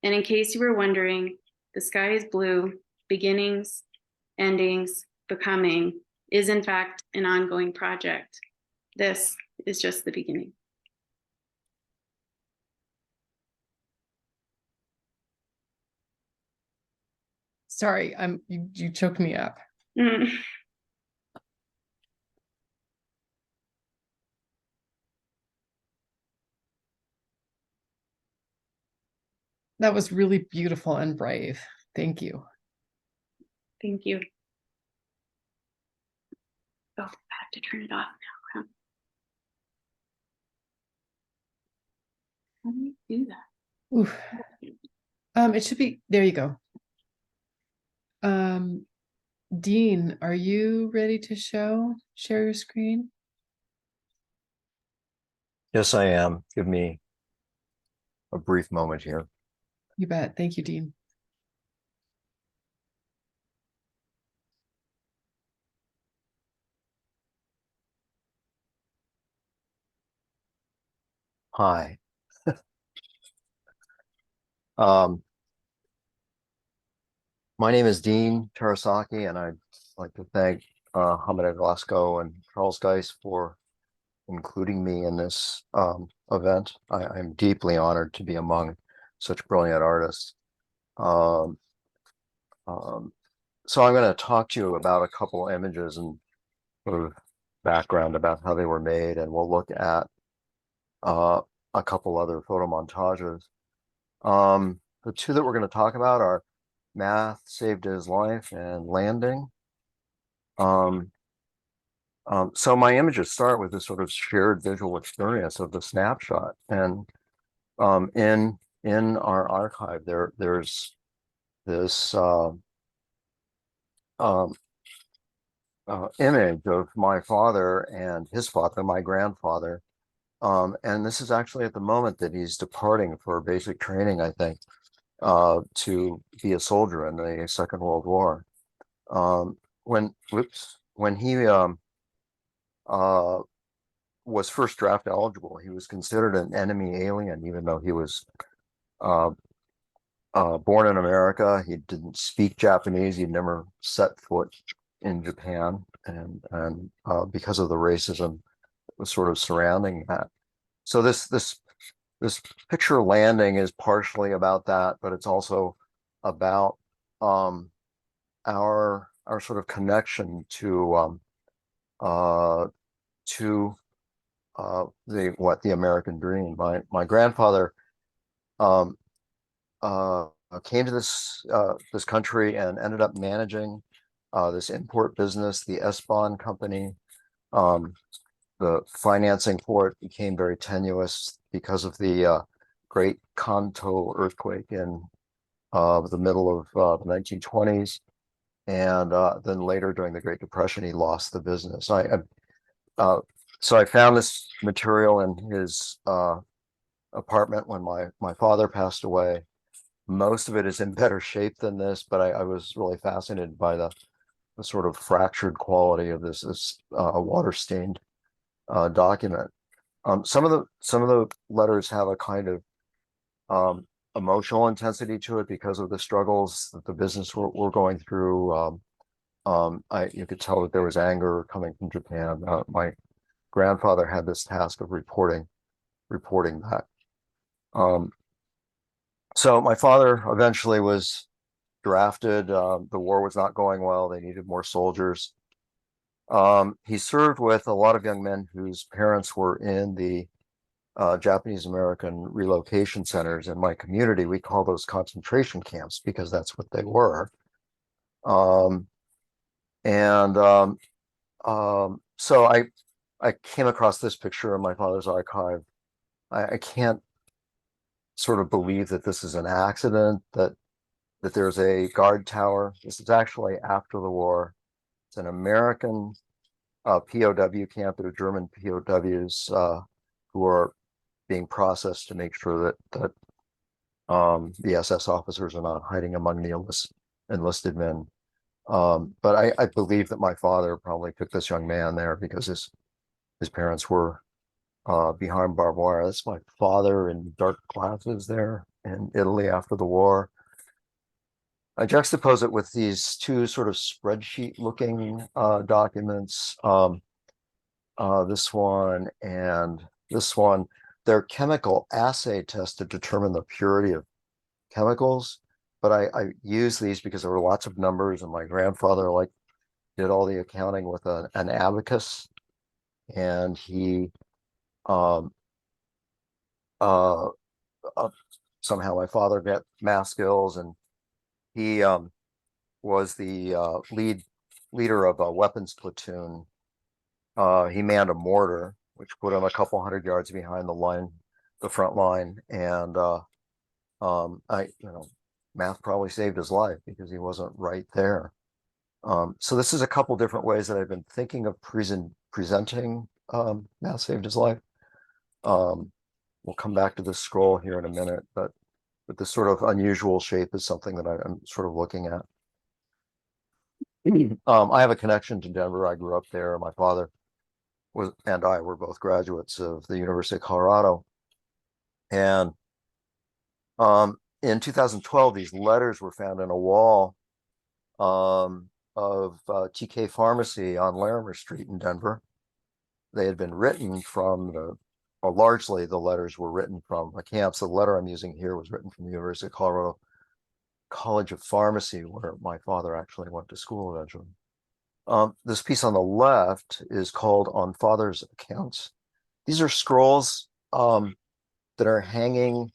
And in case you were wondering, The Sky is Blue, beginnings, endings, becoming, is in fact an ongoing project. This is just the beginning. Sorry, you choked me up. Mm. That was really beautiful and brave. Thank you. Thank you. Oh, I have to turn it off now. Huh? How do you do that? Oof. It should be, there you go. Dean, are you ready to share your screen? Yes, I am. Give me a brief moment here. You bet. Thank you, Dean. Hi. My name is Dean Terasaki, and I'd like to thank Hamidah Glasgow and Guice for including me in this event. I'm deeply honored to be among such brilliant artists. So I'm going to talk to you about a couple images and sort of background about how they were made, and we'll look at a couple other photo montages. The two that we're going to talk about are Math Saved His Life and Landing. So my images start with this sort of shared visual experience of the snapshot, and in our archive there's this image of my father and his father, my grandfather, And this is actually at the moment that he's departing for basic training, I think, to be a soldier in the Second World War. When he was first draft eligible, he was considered an enemy alien, even though he was born in America. He didn't speak Japanese. He'd never set foot in Japan, and because of the racism that was sort of surrounding that. So this picture landing is partially about that, but it's also about our sort of connection to the American dream. My grandfather came to this country and ended up managing this import business, the S-Bond company. The financing for it became very tenuous because of the great Kanto earthquake in the middle of the 1920s. And then later during the Great Depression, he lost the business. So I found this material in his apartment when my father passed away. Most of it is in better shape than this, but I was really fascinated by the sort of fractured quality of this water-stained document. Some of the letters have a kind of emotional intensity to it because of the struggles that the business were going through. You could tell that there was anger coming from Japan. My grandfather had this task of reporting that. So my father eventually was drafted. The war was not going well. They needed more soldiers. He served with a lot of young men whose parents were in the Japanese American relocation centers. In my community, we call those concentration camps because that's what they were. So I came across this picture in my father's archive. I can't sort of believe that this is an accident, that there's a guard tower. This is actually after the war. It's an American POW camp. There are German POWs who are being processed to make sure that the SS officers are not hiding among the enlisted men. But I believe that my father probably took this young man there because his parents were behind barbed wire. That's my father in dark glasses there in Italy after the war. I juxtapose it with these two sort of spreadsheet looking documents, this one and this one. They're chemical assay tests to determine the purity of chemicals, but I use these because there were lots of numbers, and my grandfather did all the accounting with an abacus, and he somehow my father got math skills, and he was the leader of a weapons platoon. He manned a mortar, which put him a couple hundred yards behind the front line, and math probably saved his life because he wasn't right there. So this is a couple different ways that I've been thinking of presenting math saved his life. We'll come back to this scroll here in a minute, but this sort of unusual shape is something that I'm sort of looking at. I have a connection to Denver. I grew up there. My father and I were both graduates of the University of Colorado. And in 2012, these letters were found in a wall of TK Pharmacy on Larimer Street in Denver. They had been written from largely the letters were written from a camp. So the letter I'm using here was written from the University of Colorado College of Pharmacy, where my father actually went to school eventually. This piece on the left is called On Father's Accounts. These are scrolls that are hanging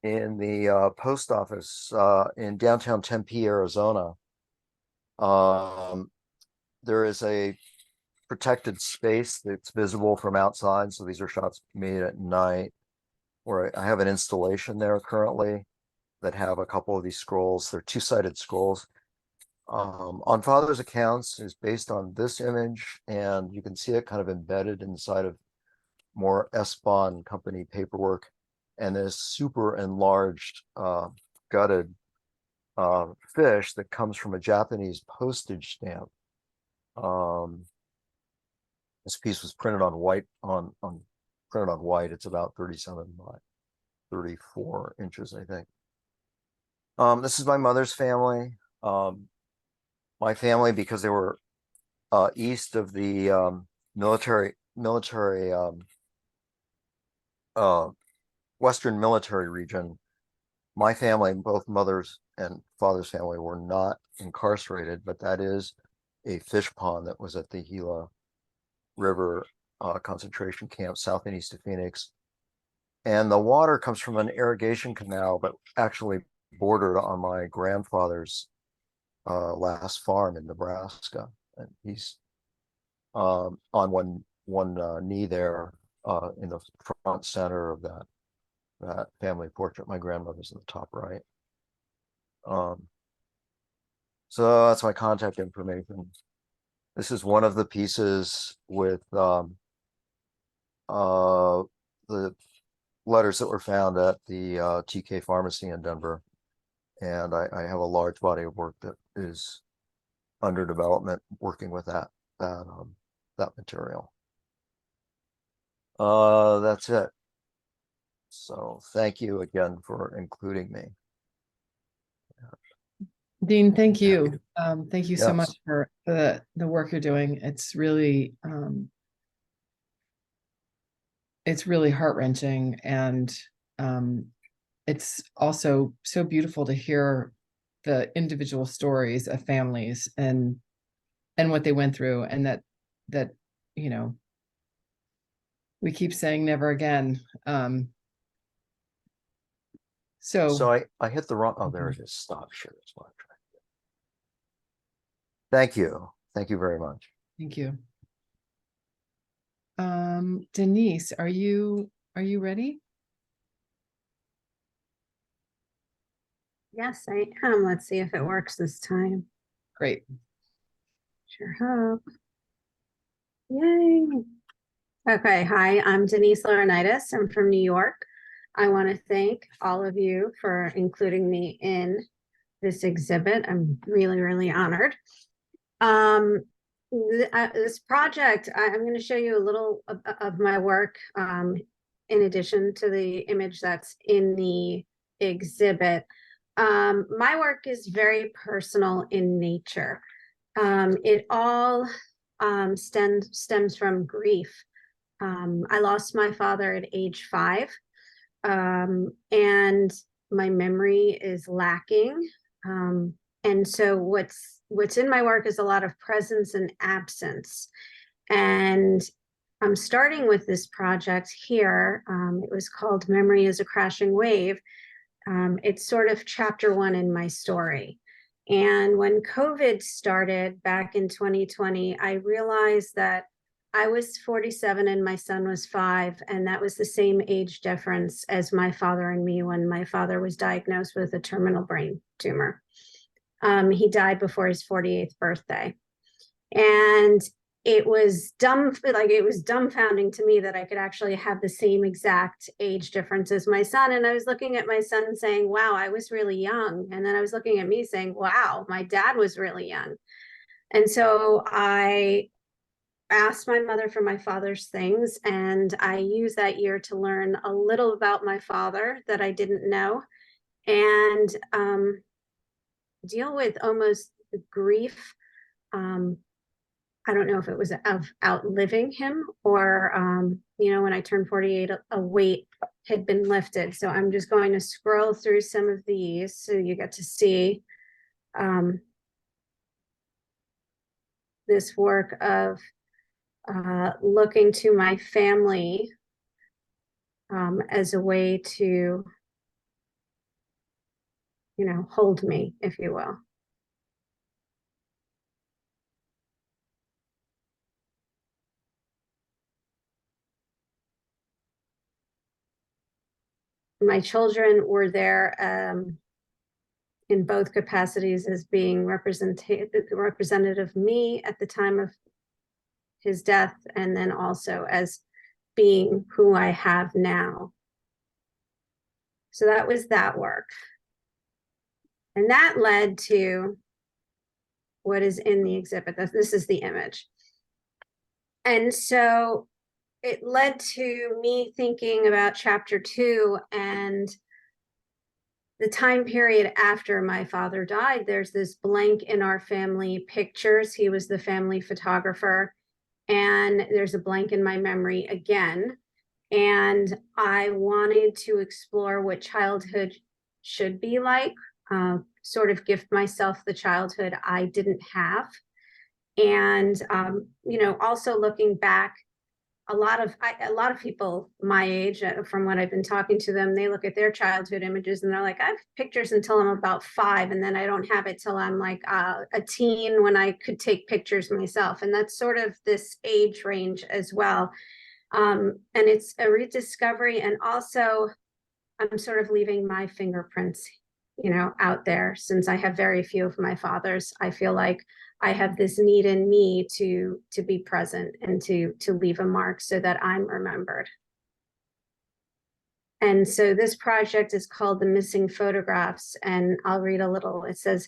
in the post office in downtown Tempe, Arizona. There is a protected space that's visible from outside. So these are shots made at night, where I have an installation there currently that have a couple of these scrolls. They're two-sided scrolls. On Father's Accounts is based on this image, and you can see it kind of embedded inside of more S-Bond company paperwork, and this super enlarged gutted fish that comes from a Japanese postage stamp. This piece was printed on white printed on white. It's about 37 by 34 inches, I think. This is my mother's family. My family, because they were east of the Western military region. My family, both mother's and father's family, were not incarcerated, but that is a fish pond that was at the Gila River concentration camp south and east of Phoenix. And the water comes from an irrigation canal, but actually bordered on my grandfather's last farm in Nebraska. And he's on one knee there in the front center of that family portrait. My grandmother's in the top right. So that's my contact information. This is one of the pieces with the letters that were found at the TK Pharmacy in Denver. And I have a large body of work that is under development, working with that material. That's it. So thank you again for including me. Dean, thank you. Thank you so Yes. much for the work you're doing. It's really heart-wrenching, and it's also so beautiful to hear the individual stories of families and what they went through, and that you know, we keep saying never again. So I hit the wrong, oh, there it is. Stop share. That's what I'm trying to do. Thank you. Thank you very much. Thank you. Denise, are you ready? Yes, I am. Let's see if it works this time. Great. Sure hope. Yay. Okay, hi, I'm Denise Laurinaitis. I'm from New York. I want to thank all of you for including me in this exhibit. I'm really, really honored. This project, I'm going to show you a little of my work in addition to the image that's in the exhibit. My work is very personal in nature. It all stems from grief. I lost my father at age 5, and my memory is lacking. And so what's in my work is a lot of presence and absence. And I'm starting with this project here. It was called Memory is a Crashing Wave. It's sort of chapter 1 in my story. And when COVID started back in 2020, I realized that I was 47 and my son was 5, and that was the same age difference as my father and me when my father was diagnosed with a terminal brain tumor. He died before his 48th birthday. And it was dumbfounding to me that I could actually have the same exact age difference as my son. And I was looking at my son saying, wow, I was really young. And then I was looking at me saying, wow, my dad was really young. And so I asked my mother for my father's things, and I used that year to learn a little about my father that I didn't know, and deal with almost the grief. I don't know if it was of outliving him or, when I turned 48, a weight had been lifted. So I'm just going to scroll through some of these so you get to see this work of looking to my family as a way to, hold me, if you will. My children were there in both capacities as being representative of me at the time of his death, and then also as being who I have now. So that was that work. And that led to what is in the exhibit. This is the image. And so it led to me thinking about chapter 2 and the time period after my father died. There's this blank in our family pictures. He was the family photographer. And there's a blank in my memory again. And I wanted to explore what childhood should be like, sort of gift myself the childhood I didn't have. And, you know, also looking back, a lot of people my age, from what I've been talking to them, they look at their childhood images and they're like, I have pictures until I'm about 5, and then I don't have it till I'm like a teen when I could take pictures myself. And that's sort of this age range as well. And it's a rediscovery, and also I'm sort of leaving my fingerprints, you know, out there. Since I have very few of my father's, I feel like I have this need in me to be present and to leave a mark so that I'm remembered. And so this project is called The Missing Photographs, and I'll read a little. It says,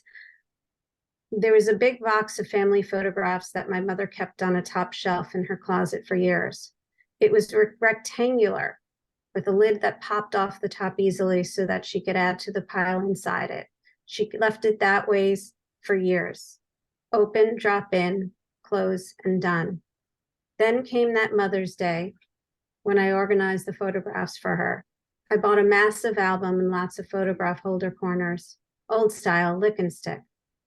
there was a big box of family photographs that my mother kept on a top shelf in her closet for years. It was rectangular, with a lid that popped off the top easily so that she could add to the pile inside it. She left it that way for years. Open, drop in, close, and done. Then came that Mother's Day when I organized the photographs for her. I bought a massive album and lots of photograph holder corners, old style, lick and stick.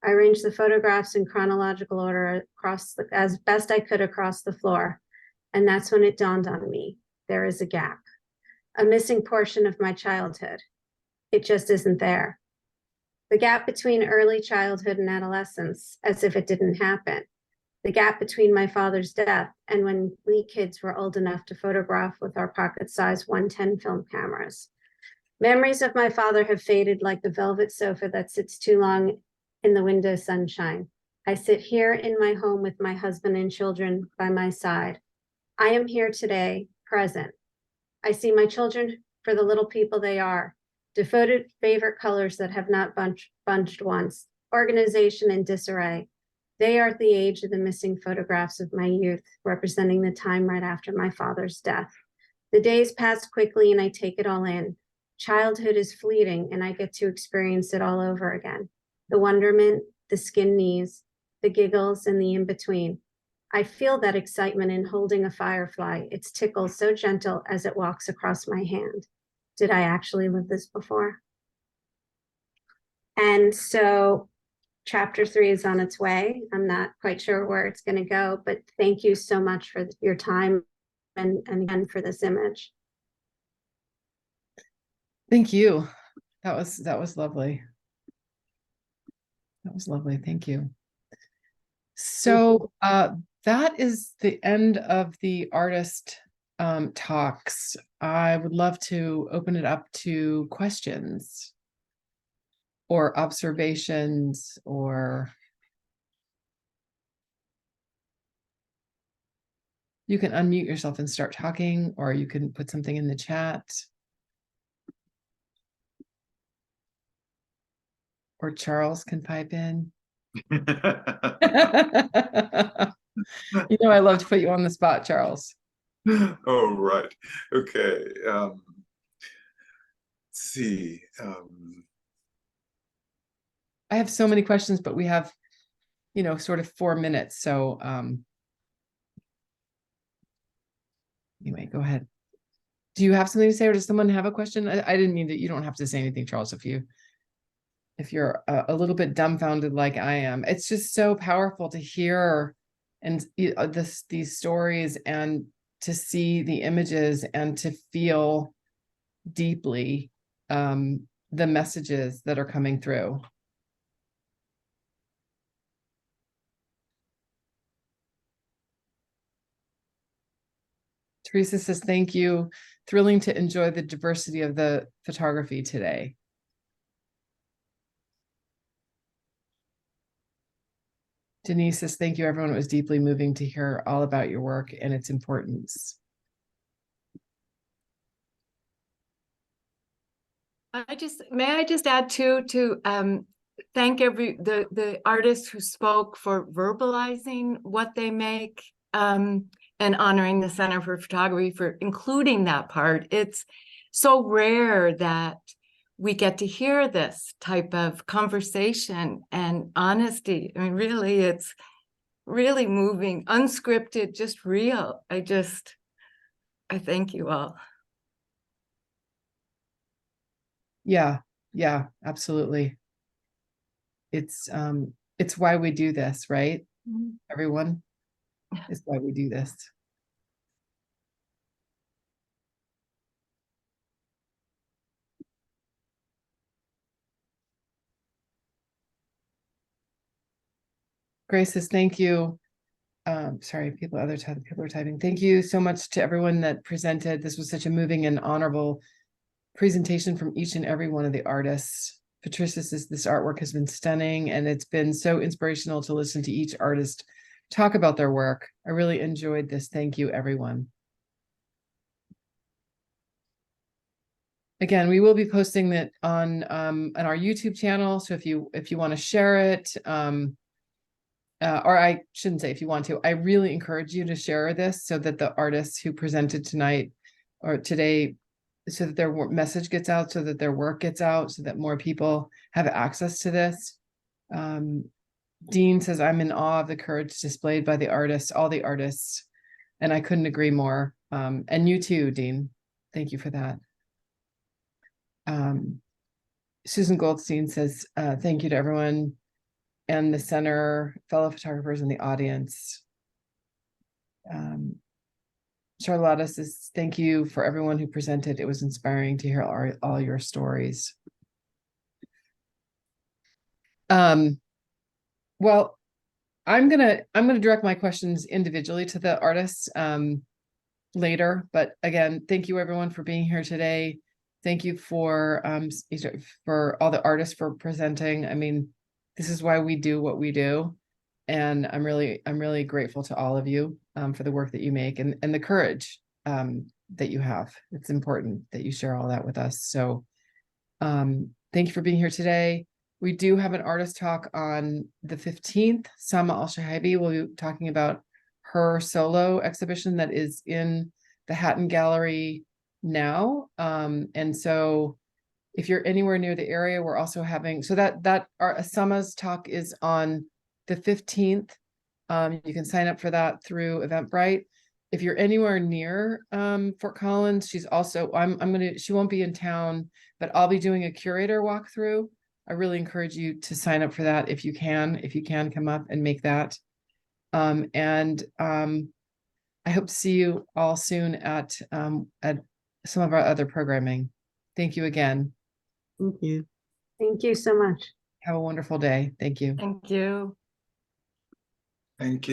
I arranged the photographs in chronological order as best I could across the floor. And that's when it dawned on me, there is a gap, a missing portion of my childhood. It just isn't there. The gap between early childhood and adolescence, as if it didn't happen. The gap between my father's death and when we kids were old enough to photograph with our pocket-sized 110 film cameras. Memories of my father have faded like the velvet sofa that sits too long in the window sunshine. I sit here in my home with my husband and children by my side. I am here today, present. I see my children for the little people they are. Devoted favorite colors that have not bunched once, organization and disarray. They are at the age of the missing photographs of my youth, representing the time right after my father's death. The days pass quickly and I take it all in. Childhood is fleeting and I get to experience it all over again. The wonderment, the skin knees, the giggles, and the in-between. I feel that excitement in holding a firefly. Its tickle so gentle as it walks across my hand. Did I actually live this before? And so chapter 3 is on its way. I'm not quite sure where it's going to go, but thank you so much for your time and again for this image. Thank you. That was lovely. That was lovely. Thank you. So that is the end of the artist talks. I would love to open it up to questions or observations, or you can unmute yourself and start talking, or you can put something in the chat. Or Charles can pipe in. You know, I love to put you on the spot, Charles. Oh, right. Okay. Let's see. I have so many questions, but we have, you know, sort of 4 minutes. So anyway, go ahead. Do you have something to say, or does someone have a question? I didn't mean that. You don't have to say anything, Charles, if you're a little bit dumbfounded like I am. It's just so powerful to hear and these stories, and to see the images, and to feel deeply the messages that are coming through. Teresa says, thank you. Thrilling to enjoy the diversity of the photography today. Denise says, thank you, everyone. It was deeply moving to hear all about your work and its importance. may I just add too to thank the artists who spoke for verbalizing what they make, and honoring the Center for Photography for including that part. It's so rare that we get to hear this type of conversation and honesty. I mean, really, it's really moving, unscripted, just real. I thank you all. Yeah, absolutely. It's why we do this, right? Everyone, it's why we do this. Grace says, thank you. Sorry, people are typing. Thank you so much to everyone that presented. This was such a moving and honorable presentation from each and every one of the artists. Patricia says this artwork has been stunning, and it's been so inspirational to listen to each artist talk about their work. I really enjoyed this. Thank you, everyone. Again, we will be posting that on our YouTube channel. So if you want to share it, or I shouldn't say if you want to, I really encourage you to share this so that the artists who presented tonight or today, so that their message gets out, so that their work gets out, so that more people have access to this. Dean says, I'm in awe of the courage displayed by the artists, all the artists, and I couldn't agree more. And you too, Dean. Thank you for that. Susan Goldstein says, thank you to everyone and the center, fellow photographers in the audience. Charlotta says, thank you for everyone who presented. It was inspiring to hear all your stories. Well, I'm gonna direct my questions individually to the artists later. But again, thank you everyone for being here today. Thank you for all the artists for presenting. I mean, this is why we do what we do. And I'm really grateful to all of you for the work that you make and the courage that you have. It's important that you share all that with us. So thank you for being here today. We do have an artist talk on the 15th. Sama Al-Shahibi will be talking about her solo exhibition that is in the Hatton Gallery now. And so if you're anywhere near the area, we're also having, so that our Sama's talk is on the 15th. You can sign up for that through Eventbrite. If you're anywhere near Fort Collins, she's also, she won't be in town, but I'll be doing a curator walkthrough. I really encourage you to sign up for that if you can come up and make that. I hope to see you all soon at some of our other programming. Thank you again. Thank you. Thank you so much. Have a wonderful day. Thank you. Thank you. Thank you.